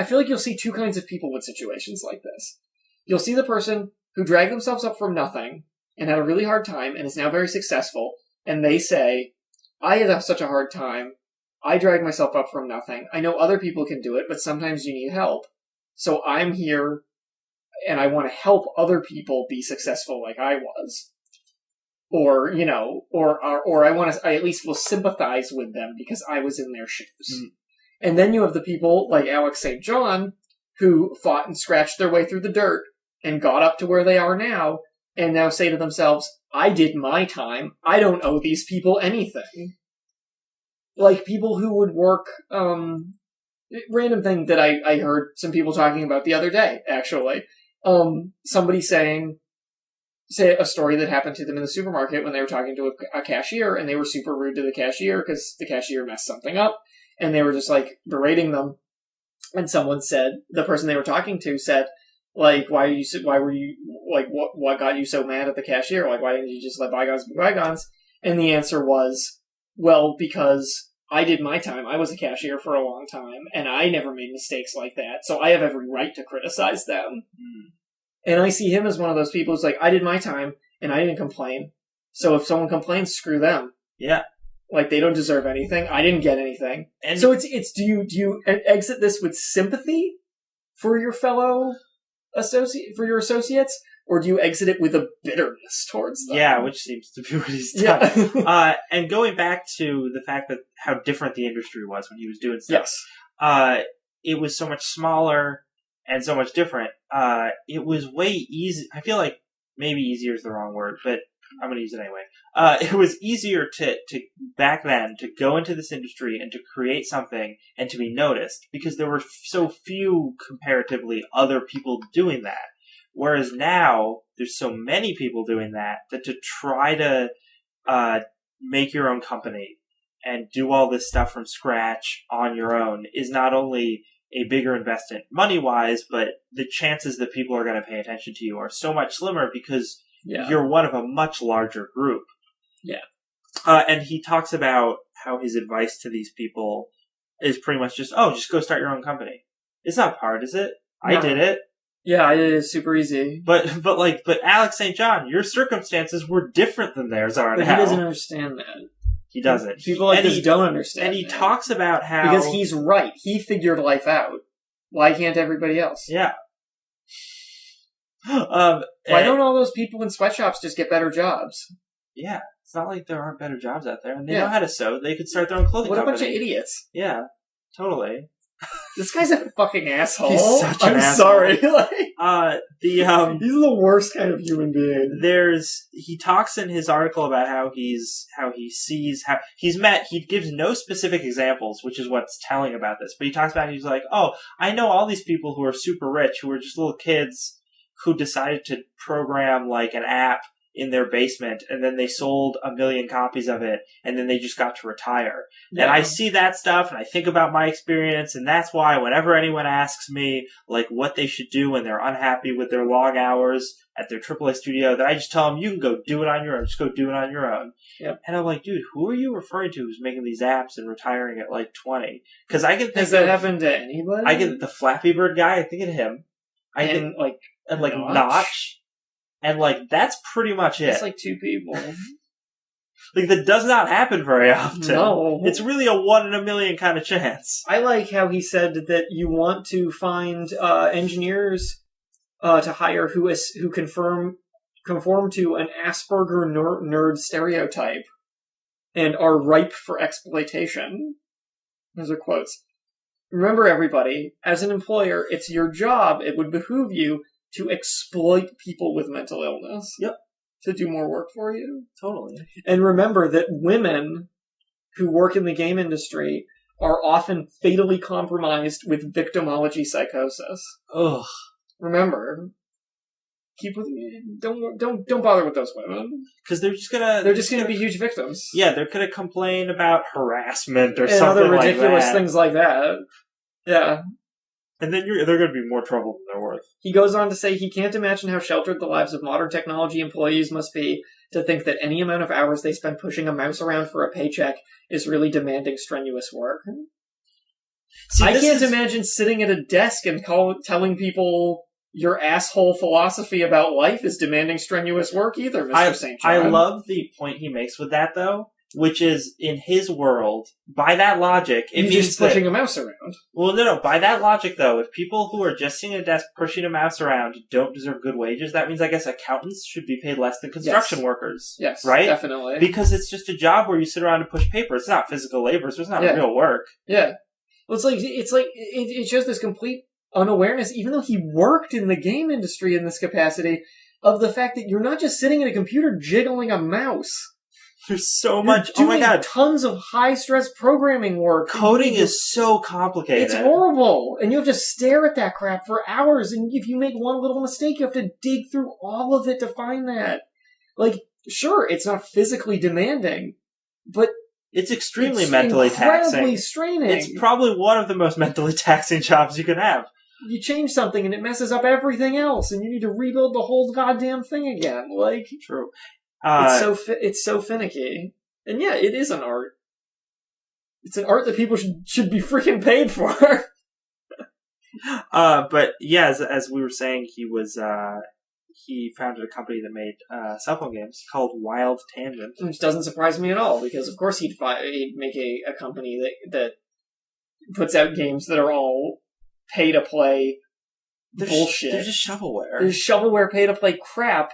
feel like you'll see two kinds of people with situations like this. You'll see the person who dragged themselves up from nothing and had a really hard time and is now very successful, and they say, I had such a hard time. I dragged myself up from nothing. I know other people can do it, but sometimes you need help. So I'm here... and I want to help other people be successful like I was. Or, or I at least will sympathize with them because I was in their shoes. Mm. And then you have the people like Alex St. John who fought and scratched their way through the dirt and got up to where they are now and now say to themselves, I did my time. I don't owe these people anything. Like people who would work, random thing that I heard some people talking about the other day, actually. Somebody say a story that happened to them in the supermarket when they were talking to a cashier, and they were super rude to the cashier because the cashier messed something up, and they were just berating them. And someone said, the person they were talking to said, what got you so mad at the cashier? Why didn't you just let bygones be bygones? And the answer was, well, because I did my time. I was a cashier for a long time, and I never made mistakes like that, so I have every right to criticize them. Mm. And I see him as one of those people who's like, I did my time, and I didn't complain. So if someone complains, screw them. Yeah. They don't deserve anything. I didn't get anything. And so it's do you exit this with sympathy for your fellow for your associates? Or do you exit it with a bitterness towards them? Yeah, which seems to be what he's done. Yeah. And going back to the fact that how different the industry was when he was doing stuff. Yes. It was so much smaller and so much different. It was way easy. I feel like maybe easier is the wrong word, but I'm going to use it anyway. It was easier to back then to go into this industry and to create something and to be noticed because there were so few comparatively other people doing that. Whereas now, there's so many people doing that to try to make your own company and do all this stuff from scratch on your own is not only a bigger investment money-wise, but the chances that people are going to pay attention to you are so much slimmer because you're one of a much larger group. Yeah. And he talks about how his advice to these people is pretty much just go start your own company. It's not hard, is it? No. I did it. Yeah, it is super easy. But Alex St. John, your circumstances were different than theirs are But now. he doesn't understand that. He doesn't. People like this don't understand. And he that. talks about how because he's right. He figured life out. Why can't everybody else? Yeah. Why don't all those people in sweatshops just get better jobs? Yeah. It's not like there aren't better jobs out there. And they know how to sew. They could start their own clothing company. What a bunch of idiots. Yeah. Totally. This guy's a fucking asshole. He's such an asshole. Sorry. He's the worst kind of human being. He talks in his article about how he gives no specific examples, which is what's telling about this. But he talks about, he's like, I know all these people who are super rich, who are just little kids who decided to program like an app in their basement, and then they sold 1 million copies of it, and then they just got to retire. Yeah. And I see that stuff, and I think about my experience, and that's why whenever anyone asks me, like, what they should do when they're unhappy with their long hours at their AAA studio, that I just tell them, you can go do it on your own. Just go do it on your own. Yep. And I'm like, dude, who are you referring to who's making these apps and retiring at, like, 20? Because I can think Has that happened to anybody? I get the Flappy Bird guy, I think of him. And Notch. And, like, that's pretty much it. It's like 2 people. Like, that does not happen very often. No. It's really a 1 in a million kind of chance. I like how he said that you want to find engineers to hire who conform to an Asperger nerd stereotype and are ripe for exploitation. Those are quotes. Remember, everybody, as an employer, it's your job, it would behoove you to exploit people with mental illness. Yep. To do more work for you. Totally. And remember that women who work in the game industry are often fatally compromised with victimology psychosis. Ugh. Remember. Don't bother with those women. Because they're just gonna be huge victims. Yeah, they're gonna complain about harassment or and something other ridiculous like that. things like that. Yeah. And then they're going to be more trouble than they're worth. He goes on to say he can't imagine how sheltered the lives of modern technology employees must be to think that any amount of hours they spend pushing a mouse around for a paycheck is really demanding strenuous work. See, I can't imagine sitting at a desk and telling people your asshole philosophy about life is demanding strenuous work either, Mr. St. John. I love the point he makes with that, though. Which is, in his world, by that logic, it means just pushing a mouse around. Well, no. By that logic, though, if people who are just sitting at a desk pushing a mouse around don't deserve good wages, that means, I guess, accountants should be paid less than construction workers. Yes, right? Definitely. Because it's just a job where you sit around and push paper. It's not physical labor, so it's not real work. Yeah. Well, it shows this complete unawareness, even though he worked in the game industry in this capacity, of the fact that you're not just sitting at a computer jiggling a mouse. There's so much. Oh my god! Tons of high-stress programming work. Coding is so complicated. It's horrible, and you have to stare at that crap for hours. And if you make one little mistake, you have to dig through all of it to find that. Like, sure, it's not physically demanding, but it's extremely mentally taxing. Incredibly straining. It's probably one of the most mentally taxing jobs you can have. You change something, and it messes up everything else, and you need to rebuild the whole goddamn thing again. Like, true. It's so finicky. And yeah, it is an art. It's an art that people should be freaking paid for. But yeah, as we were saying, he founded a company that made cell phone games called Wild Tangent. Which doesn't surprise me at all, because of course he'd make a company that puts out games that are all pay-to-play bullshit. They're just shovelware. They're shovelware pay-to-play crap.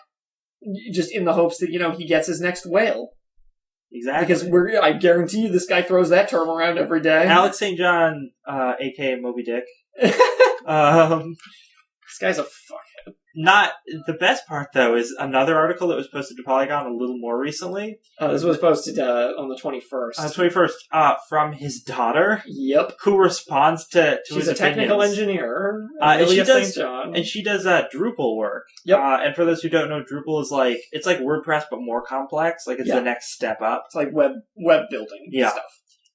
Just in the hopes that, he gets his next whale. Exactly. Because I guarantee you this guy throws that term around every day. Alex St. John, a.k.a. Moby Dick. This guy's a fuckhead. Not the best part, though, is another article that was posted to Polygon a little more recently. This was posted on the 21st. On the 21st, from his daughter. Yep. Who responds to She's his a technical opinions. engineer. And she does Drupal work. Yep. And for those who don't know, Drupal is it's like WordPress, but more complex. Like, it's the next step up. It's like web building stuff.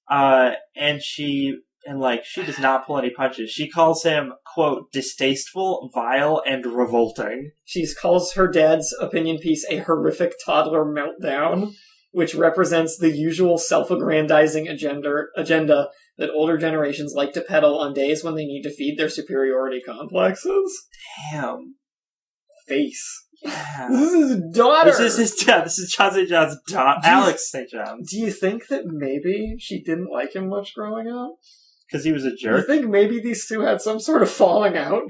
And she does not pull any punches. She calls him, quote, distasteful, vile, and revolting. She calls her dad's opinion piece a horrific toddler meltdown. which represents the usual self-aggrandizing agenda that older generations like to peddle on days when they need to feed their superiority complexes. Damn. Face. Yeah. This is his daughter! This is John St. John's daughter, Alex St. John. Do you think that maybe she didn't like him much growing up? Because he was a Do you jerk? think maybe these two had some sort of falling out?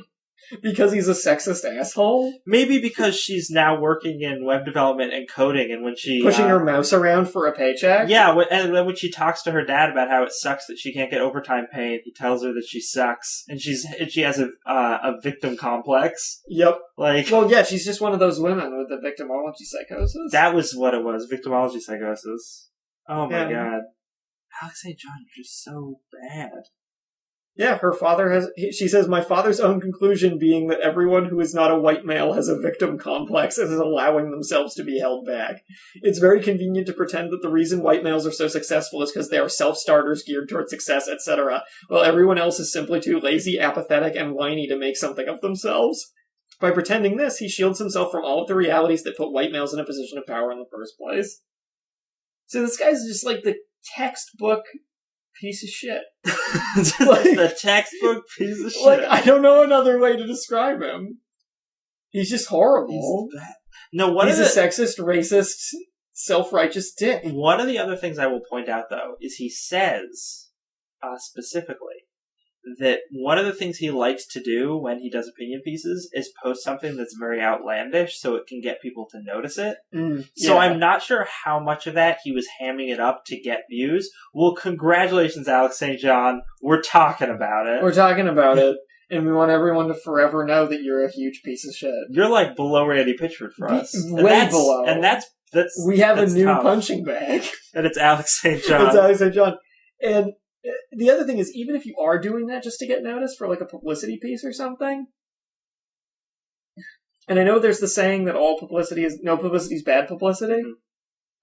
Because he's a sexist asshole? Maybe because she's now working in web development and coding, and when she... Pushing her mouse around for a paycheck? Yeah, and then when she talks to her dad about how it sucks that she can't get overtime pay, and he tells her that she sucks, and she has a victim complex. Yep. Like, Well, yeah, she's just one of those women with the victimology psychosis. that was what it was, victimology psychosis. Oh my Yeah. god. Alex St. John, you're just so bad. Yeah, her father she says, my father's own conclusion being that everyone who is not a white male has a victim complex and is allowing themselves to be held back. It's very convenient to pretend that the reason white males are so successful is because they are self-starters geared toward success, etc., while everyone else is simply too lazy, apathetic, and whiny to make something of themselves. By pretending this, he shields himself from all of the realities that put white males in a position of power in the first place. So this guy's just like the textbook piece of shit. The textbook piece of shit. Like, I don't know another way to describe him. He's just horrible. He's bad. No, He's a sexist, racist, self-righteous dick. One of the other things I will point out, though, is he says, specifically, that one of the things he likes to do when he does opinion pieces is post something that's very outlandish so it can get people to notice it. So I'm not sure how much of that he was hamming it up to get views. Well, congratulations, Alex St. John. We're talking about it. We're talking about it, and we want everyone to forever know that you're a huge piece of shit. You're like below Randy Pitchford for us. Way below. And that's we have a new tough. punching bag. And it's Alex St. John. It's Alex St. John. And the other thing is, even if you are doing that just to get noticed for like a publicity piece or something, and I know there's the saying that no publicity is bad publicity.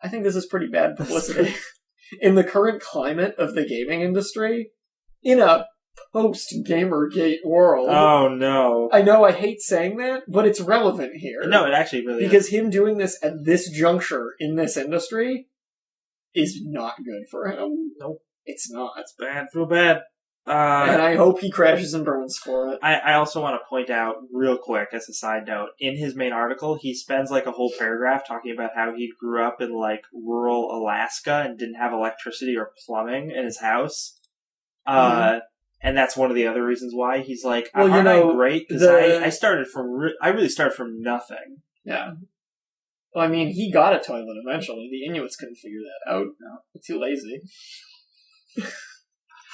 I think this is pretty bad publicity. In the current climate of the gaming industry, in a post-Gamergate world. Oh no. I know I hate saying that, but it's relevant here. No, it actually really is. Because him doing this at this juncture in this industry is not good for him. Nope. It's not. It's bad. Feel bad. And I hope he crashes and burns for it. I also want to point out real quick as a side note, in his main article, he spends like a whole paragraph talking about how he grew up in like rural Alaska and didn't have electricity or plumbing in his house. And that's one of the other reasons why he's like, aren't I great? Because I really started from nothing. Yeah. Well, I mean, he got a toilet eventually. The Inuits couldn't figure that out. No, they're too lazy.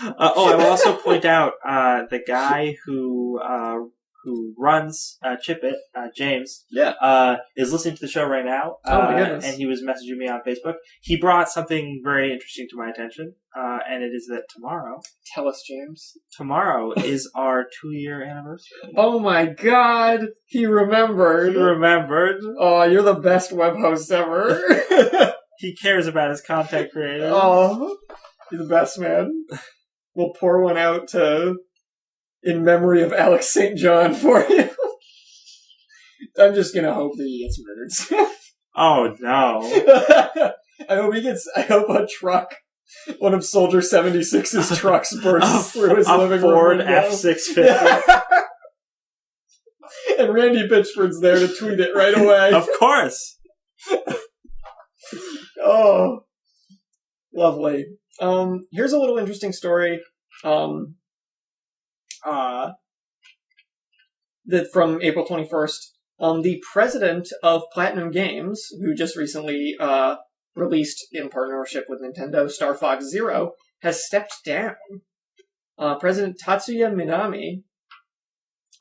I will also point out the guy who runs Chip It, James, is listening to the show right now. Oh my goodness! And he was messaging me on Facebook. He brought something very interesting to my attention, and it is that tomorrow. Tell us, James. Tomorrow is our 2-year anniversary. Oh my God! He remembered. He remembered. Oh, you're the best web host ever. He cares about his content creators. Oh, you're the best, man. We'll pour one out in memory of Alex St. John for you. I'm just gonna hope that he gets murdered. Oh no. I hope a truck, one of Soldier 76's trucks bursts through his living room. A Ford F-650. And Randy Pitchford's there to tweet it right away. Of course. Oh. Lovely. Here's a little interesting story. That from April 21st. The president of Platinum Games, who just recently released in partnership with Nintendo Star Fox Zero, has stepped down. President Tatsuya Minami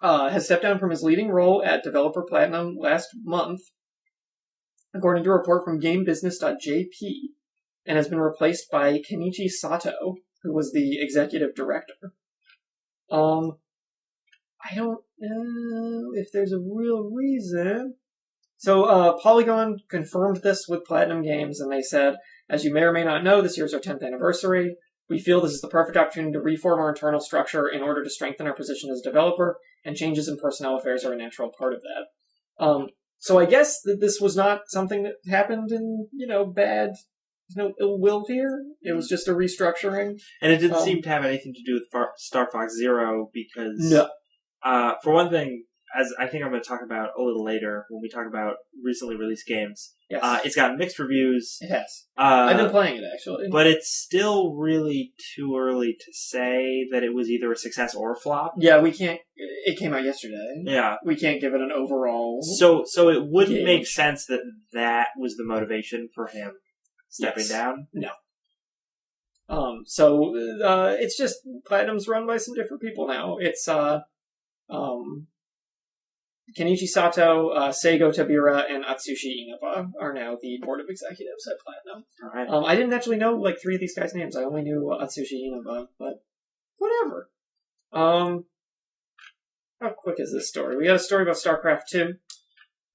has stepped down from his leading role at Developer Platinum last month, according to a report from GameBusiness.jp, and has been replaced by Kenichi Sato, who was the executive director. I don't know if there's a real reason. So, Polygon confirmed this with Platinum Games, and they said, as you may or may not know, this year's our 10th anniversary. We feel this is the perfect opportunity to reform our internal structure in order to strengthen our position as a developer, and changes in personnel affairs are a natural part of that. So I guess that this was not something that happened in, bad no ill will here. It was just a restructuring. And it didn't seem to have anything to do with Star Fox Zero because, No. For one thing, as I think I'm going to talk about a little later when we talk about recently released games, Yes. it's gotten mixed reviews. It has. I've been playing it, actually. But it's still really too early to say that it was either a success or a flop. Yeah, we can't... It came out yesterday. Yeah. We can't give it an overall... So it wouldn't gauge. make sense that was the motivation for him stepping down? No. So it's just Platinum's run by some different people now. It's Kenichi Sato, Seigo Tabira, and Atsushi Inaba are now the board of executives at Platinum. All right. I didn't actually know like 3 of these guys' names. I only knew Atsushi Inaba, but whatever. How quick is this story? We got a story about StarCraft 2.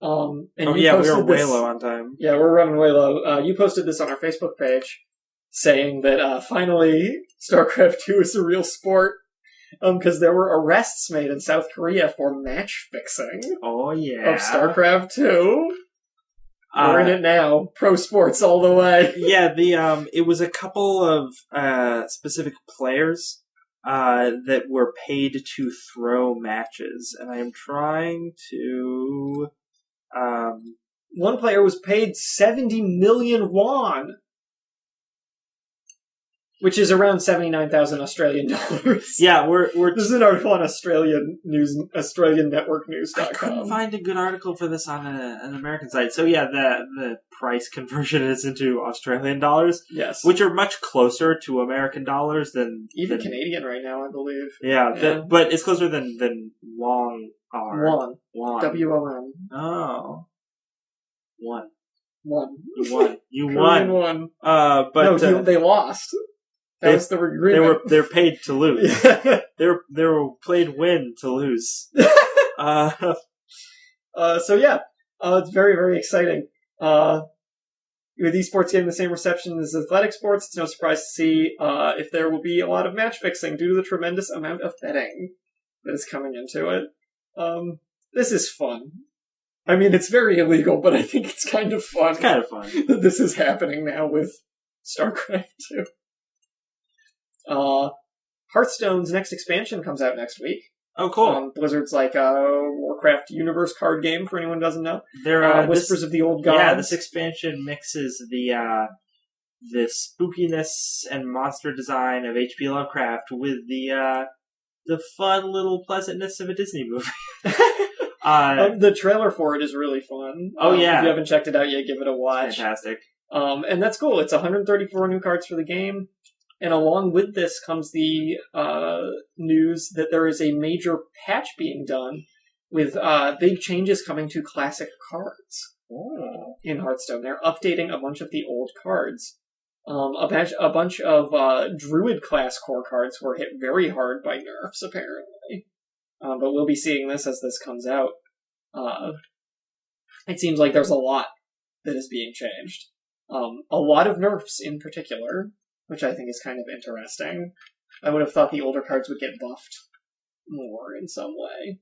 And we were way low on time. Yeah, we're running way low. You posted this on our Facebook page, saying that finally StarCraft 2 is a real sport. Because there were arrests made in South Korea for match fixing. Oh yeah, of StarCraft 2. We're in it now. Pro sports all the way. Yeah, it was a couple of specific players that were paid to throw matches, and I am trying to. One player was paid 70 million won, which is around 79,000 Australian dollars. Yeah, we're This is an article on AustralianNetworkNews.com. I couldn't find a good article for this on an American site. So yeah, the price conversion is into Australian dollars. Yes. Which are much closer to American dollars than even Canadian right now, I believe. Yeah. But it's closer than Won. Won. W-O-N. Oh. Won. You won. You won. Won. But no, they lost. That was the agreement. They're paid to lose. Yeah. they were played win to lose. So yeah, it's very, very exciting. With esports getting the same reception as athletic sports, it's no surprise to see if there will be a lot of match fixing due to the tremendous amount of betting that is coming into it. This is fun. I mean, it's very illegal, but I think it's kind of fun. It's kind of fun that this is happening now with StarCraft 2. Hearthstone's next expansion comes out next week. Oh, cool. Blizzard's like a Warcraft universe card game, for anyone who doesn't know. Whispers of the Old Gods. Yeah, this expansion mixes the spookiness and monster design of H.P. Lovecraft with the fun little pleasantness of a Disney movie. The trailer for it is really fun. Oh, yeah. If you haven't checked it out yet, give it a watch. It's fantastic. And that's cool. It's 134 new cards for the game. And along with this comes the news that there is a major patch being done with big changes coming to classic cards in Hearthstone. They're updating a bunch of the old cards. A bunch of Druid class core cards were hit very hard by nerfs, apparently. But we'll be seeing this as this comes out. It seems like there's a lot that is being changed. A lot of nerfs in particular, which I think is kind of interesting. I would have thought the older cards would get buffed more in some way.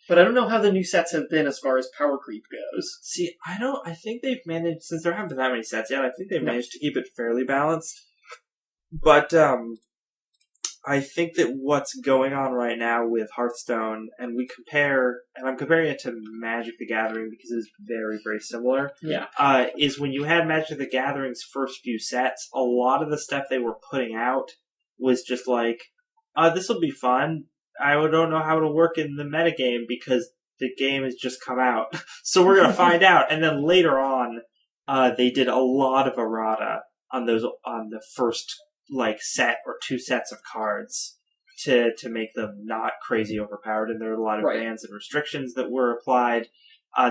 But I don't know how the new sets have been as far as power creep goes. See, I think they've managed, since there haven't been that many sets yet, I think they've managed to keep it fairly balanced. But, I think that what's going on right now with Hearthstone, and I'm comparing it to Magic the Gathering because it's very, very similar. Yeah. Is when you had Magic the Gathering's first few sets, a lot of the stuff they were putting out was just like, this will be fun. I don't know how it'll work in the metagame because the game has just come out. So we're gonna find out. And then later on, they did a lot of errata on the first set or 2 sets of cards to make them not crazy overpowered, and there were a lot of bans and restrictions that were applied.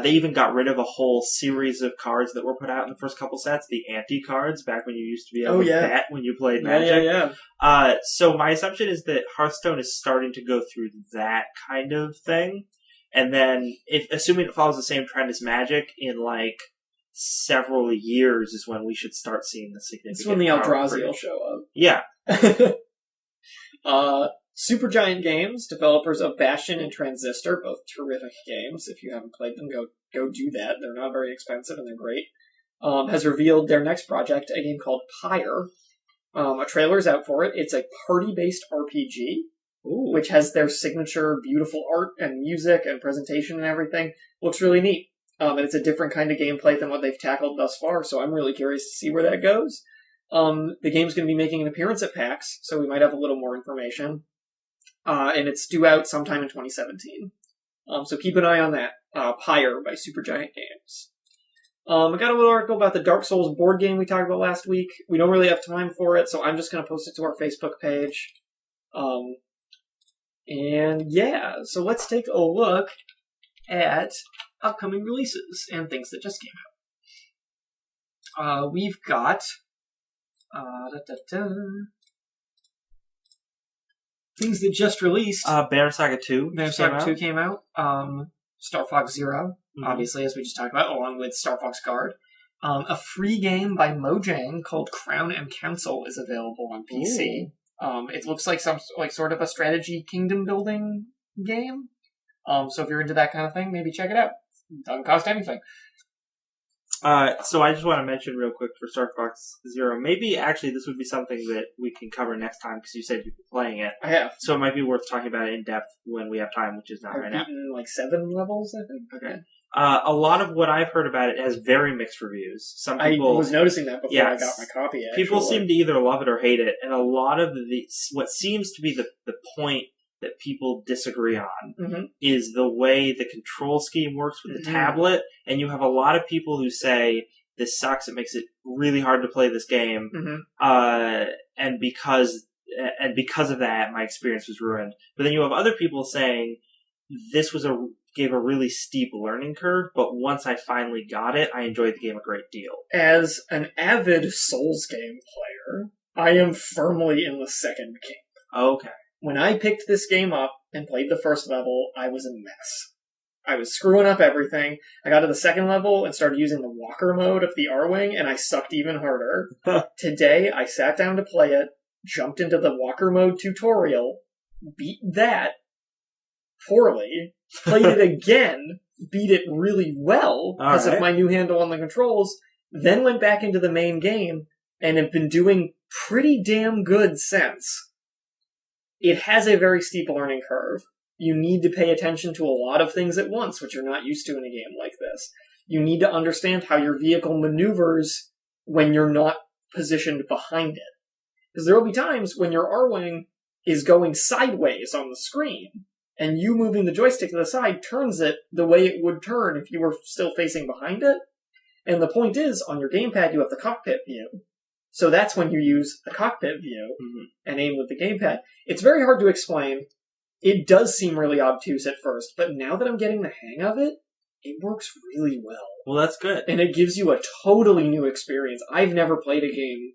They even got rid of a whole series of cards that were put out in the first couple sets, the anti-cards, back when you used to be able to bet when you played Magic. Yeah. So my assumption is that Hearthstone is starting to go through that kind of thing, and then, assuming it follows the same trend as Magic, in several years is when we should start seeing the significant. It's when the Eldrazi will show up. Yeah. Supergiant Games, developers of Bastion and Transistor, both terrific games. If you haven't played them, go do that. They're not very expensive and they're great. has revealed their next project, a game called Pyre. A trailer's out for it. It's a party-based RPG, which has their signature beautiful art and music and presentation and everything. Looks really neat. And it's a different kind of gameplay than what they've tackled thus far, so I'm really curious to see where that goes. The game's going to be making an appearance at PAX, so we might have a little more information. And it's due out sometime in 2017. So keep an eye on that. Pyre by Supergiant Games. I got a little article about the Dark Souls board game we talked about last week. We don't really have time for it, so I'm just going to post it to our Facebook page. And yeah, so let's take a look at upcoming releases and things that just came out. We've got things that just released. Banner Saga 2. Banner Saga 2 came out. Star Fox Zero, obviously, as we just talked about, along with Star Fox Guard. A free game by Mojang called Crown and Council is available on PC. It looks like sort of a strategy kingdom building game. So if you're into that kind of thing, maybe check it out. Doesn't cost anything. So I just want to mention real quick for Star Fox Zero, maybe actually this would be something that we can cover next time because you said you've been playing it. I have. So it might be worth talking about it in depth when we have time, which is not right now. I've beaten like 7 levels, I think. Okay. A lot of what I've heard about it has very mixed reviews. Some people, I was noticing that before I got my copy. Actually. People seem to either love it or hate it, and a lot of what seems to be the point that people disagree on is the way the control scheme works with the tablet, and you have a lot of people who say this sucks, it makes it really hard to play this game, and because of that my experience was ruined. But then you have other people saying this gave a really steep learning curve, but once I finally got it, I enjoyed the game a great deal. As an avid Souls game player, I am firmly in the second camp. Okay. When I picked this game up and played the first level, I was a mess. I was screwing up everything. I got to the second level and started using the walker mode of the R-Wing, and I sucked even harder. Today, I sat down to play it, jumped into the walker mode tutorial, beat that poorly, played it again, beat it really well because of my new handle on the controls, then went back into the main game, and have been doing pretty damn good since. It has a very steep learning curve. You need to pay attention to a lot of things at once, which you're not used to in a game like this. You need to understand how your vehicle maneuvers when you're not positioned behind it. Because there will be times when your R-Wing is going sideways on the screen, and you moving the joystick to the side turns it the way it would turn if you were still facing behind it. And the point is, on your gamepad, you have the cockpit view. So that's when you use the cockpit view and aim with the gamepad. It's very hard to explain. It does seem really obtuse at first, but now that I'm getting the hang of it, it works really well. Well, that's good. And it gives you a totally new experience. I've never played a game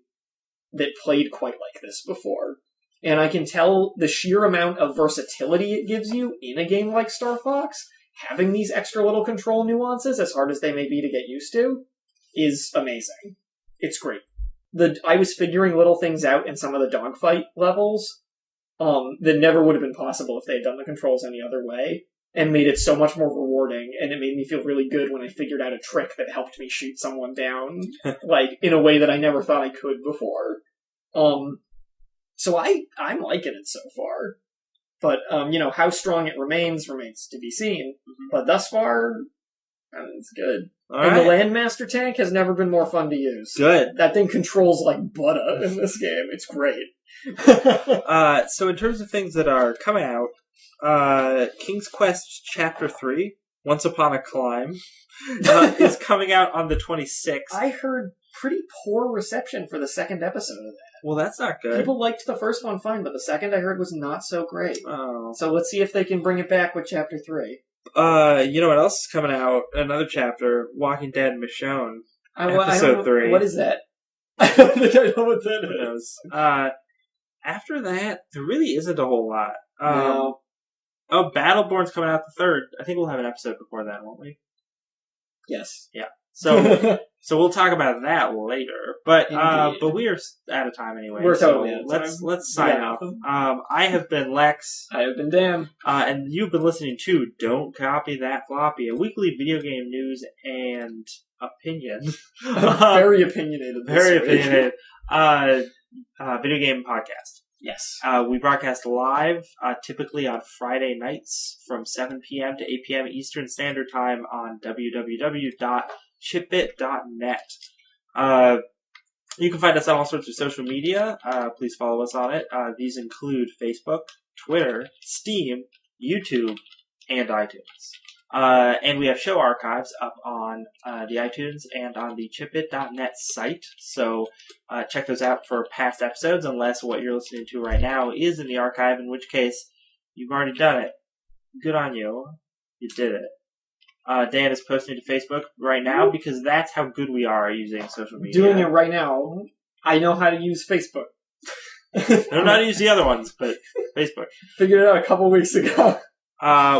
that played quite like this before. And I can tell the sheer amount of versatility it gives you in a game like Star Fox, having these extra little control nuances, as hard as they may be to get used to, is amazing. It's great. I was figuring little things out in some of the dogfight levels that never would have been possible if they had done the controls any other way, and made it so much more rewarding, and it made me feel really good when I figured out a trick that helped me shoot someone down, like, in a way that I never thought I could before. So I'm liking it so far. But, how strong it remains to be seen. But thus far, it's good. And the Landmaster tank has never been more fun to use. Good. That thing controls like butter in this game. It's great. So in terms of things that are coming out, King's Quest Chapter 3, Once Upon a Climb, is coming out on the 26th. I heard pretty poor reception for the second episode of that. Well, that's not good. People liked the first one fine, but the second I heard was not so great. Oh. So let's see if they can bring it back with Chapter 3. You know what else is coming out? Another chapter, Walking Dead Michonne, episode 3. What is that? I don't think I know what that is. After that, there really isn't a whole lot. No. Oh, Battleborn's coming out the 3rd. I think we'll have an episode before that, won't we? Yes. Yeah. So we'll talk about that later. But we are out of time anyway. We're totally out of time. Let's sign off. I have been Lex. I have been Dan. And you've been listening to Don't Copy That Floppy, a weekly video game news and opinion. Very opinionated. Very opinionated. Video game podcast. Yes. We broadcast live, typically on Friday nights from 7 p.m. to 8 p.m. Eastern Standard Time on www.chipbit.net. You can find us on all sorts of social media. Please follow us on it. These include Facebook, Twitter, Steam, YouTube, and iTunes. And we have show archives up on the iTunes and on the chipbit.net site. So check those out for past episodes, unless what you're listening to right now is in the archive, in which case you've already done it. Good on you. You did it. Dan is posting to Facebook right now because that's how good we are using social media. Doing it right now. I know how to use Facebook. I don't know how to use the other ones, but Facebook. Figured it out a couple weeks ago.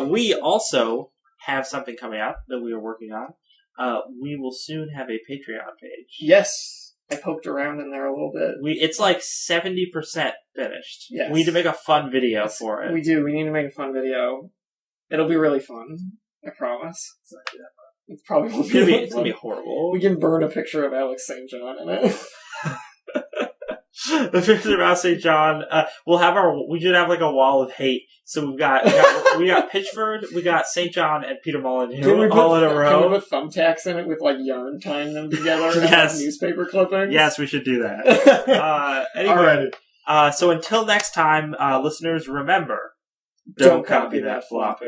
We also have something coming up that we are working on. We will soon have a Patreon page. Yes. I poked around in there a little bit. It's like 70% finished. Yes. We need to make a fun video for it. We do. We need to make a fun video. It'll be really fun. I promise. It's probably won't be. It's gonna be horrible. We can burn a picture of Alex St. John in it. The picture of Alex St. John. We should have like a wall of hate. So we got Pitchford, we got St. John, and Peter Molyneux all in a row. Can we put thumbtacks in it with like yarn tying them together? Yes. And like newspaper clippings. Yes, we should do that. Anyway, so until next time, listeners, remember, don't copy that floppy.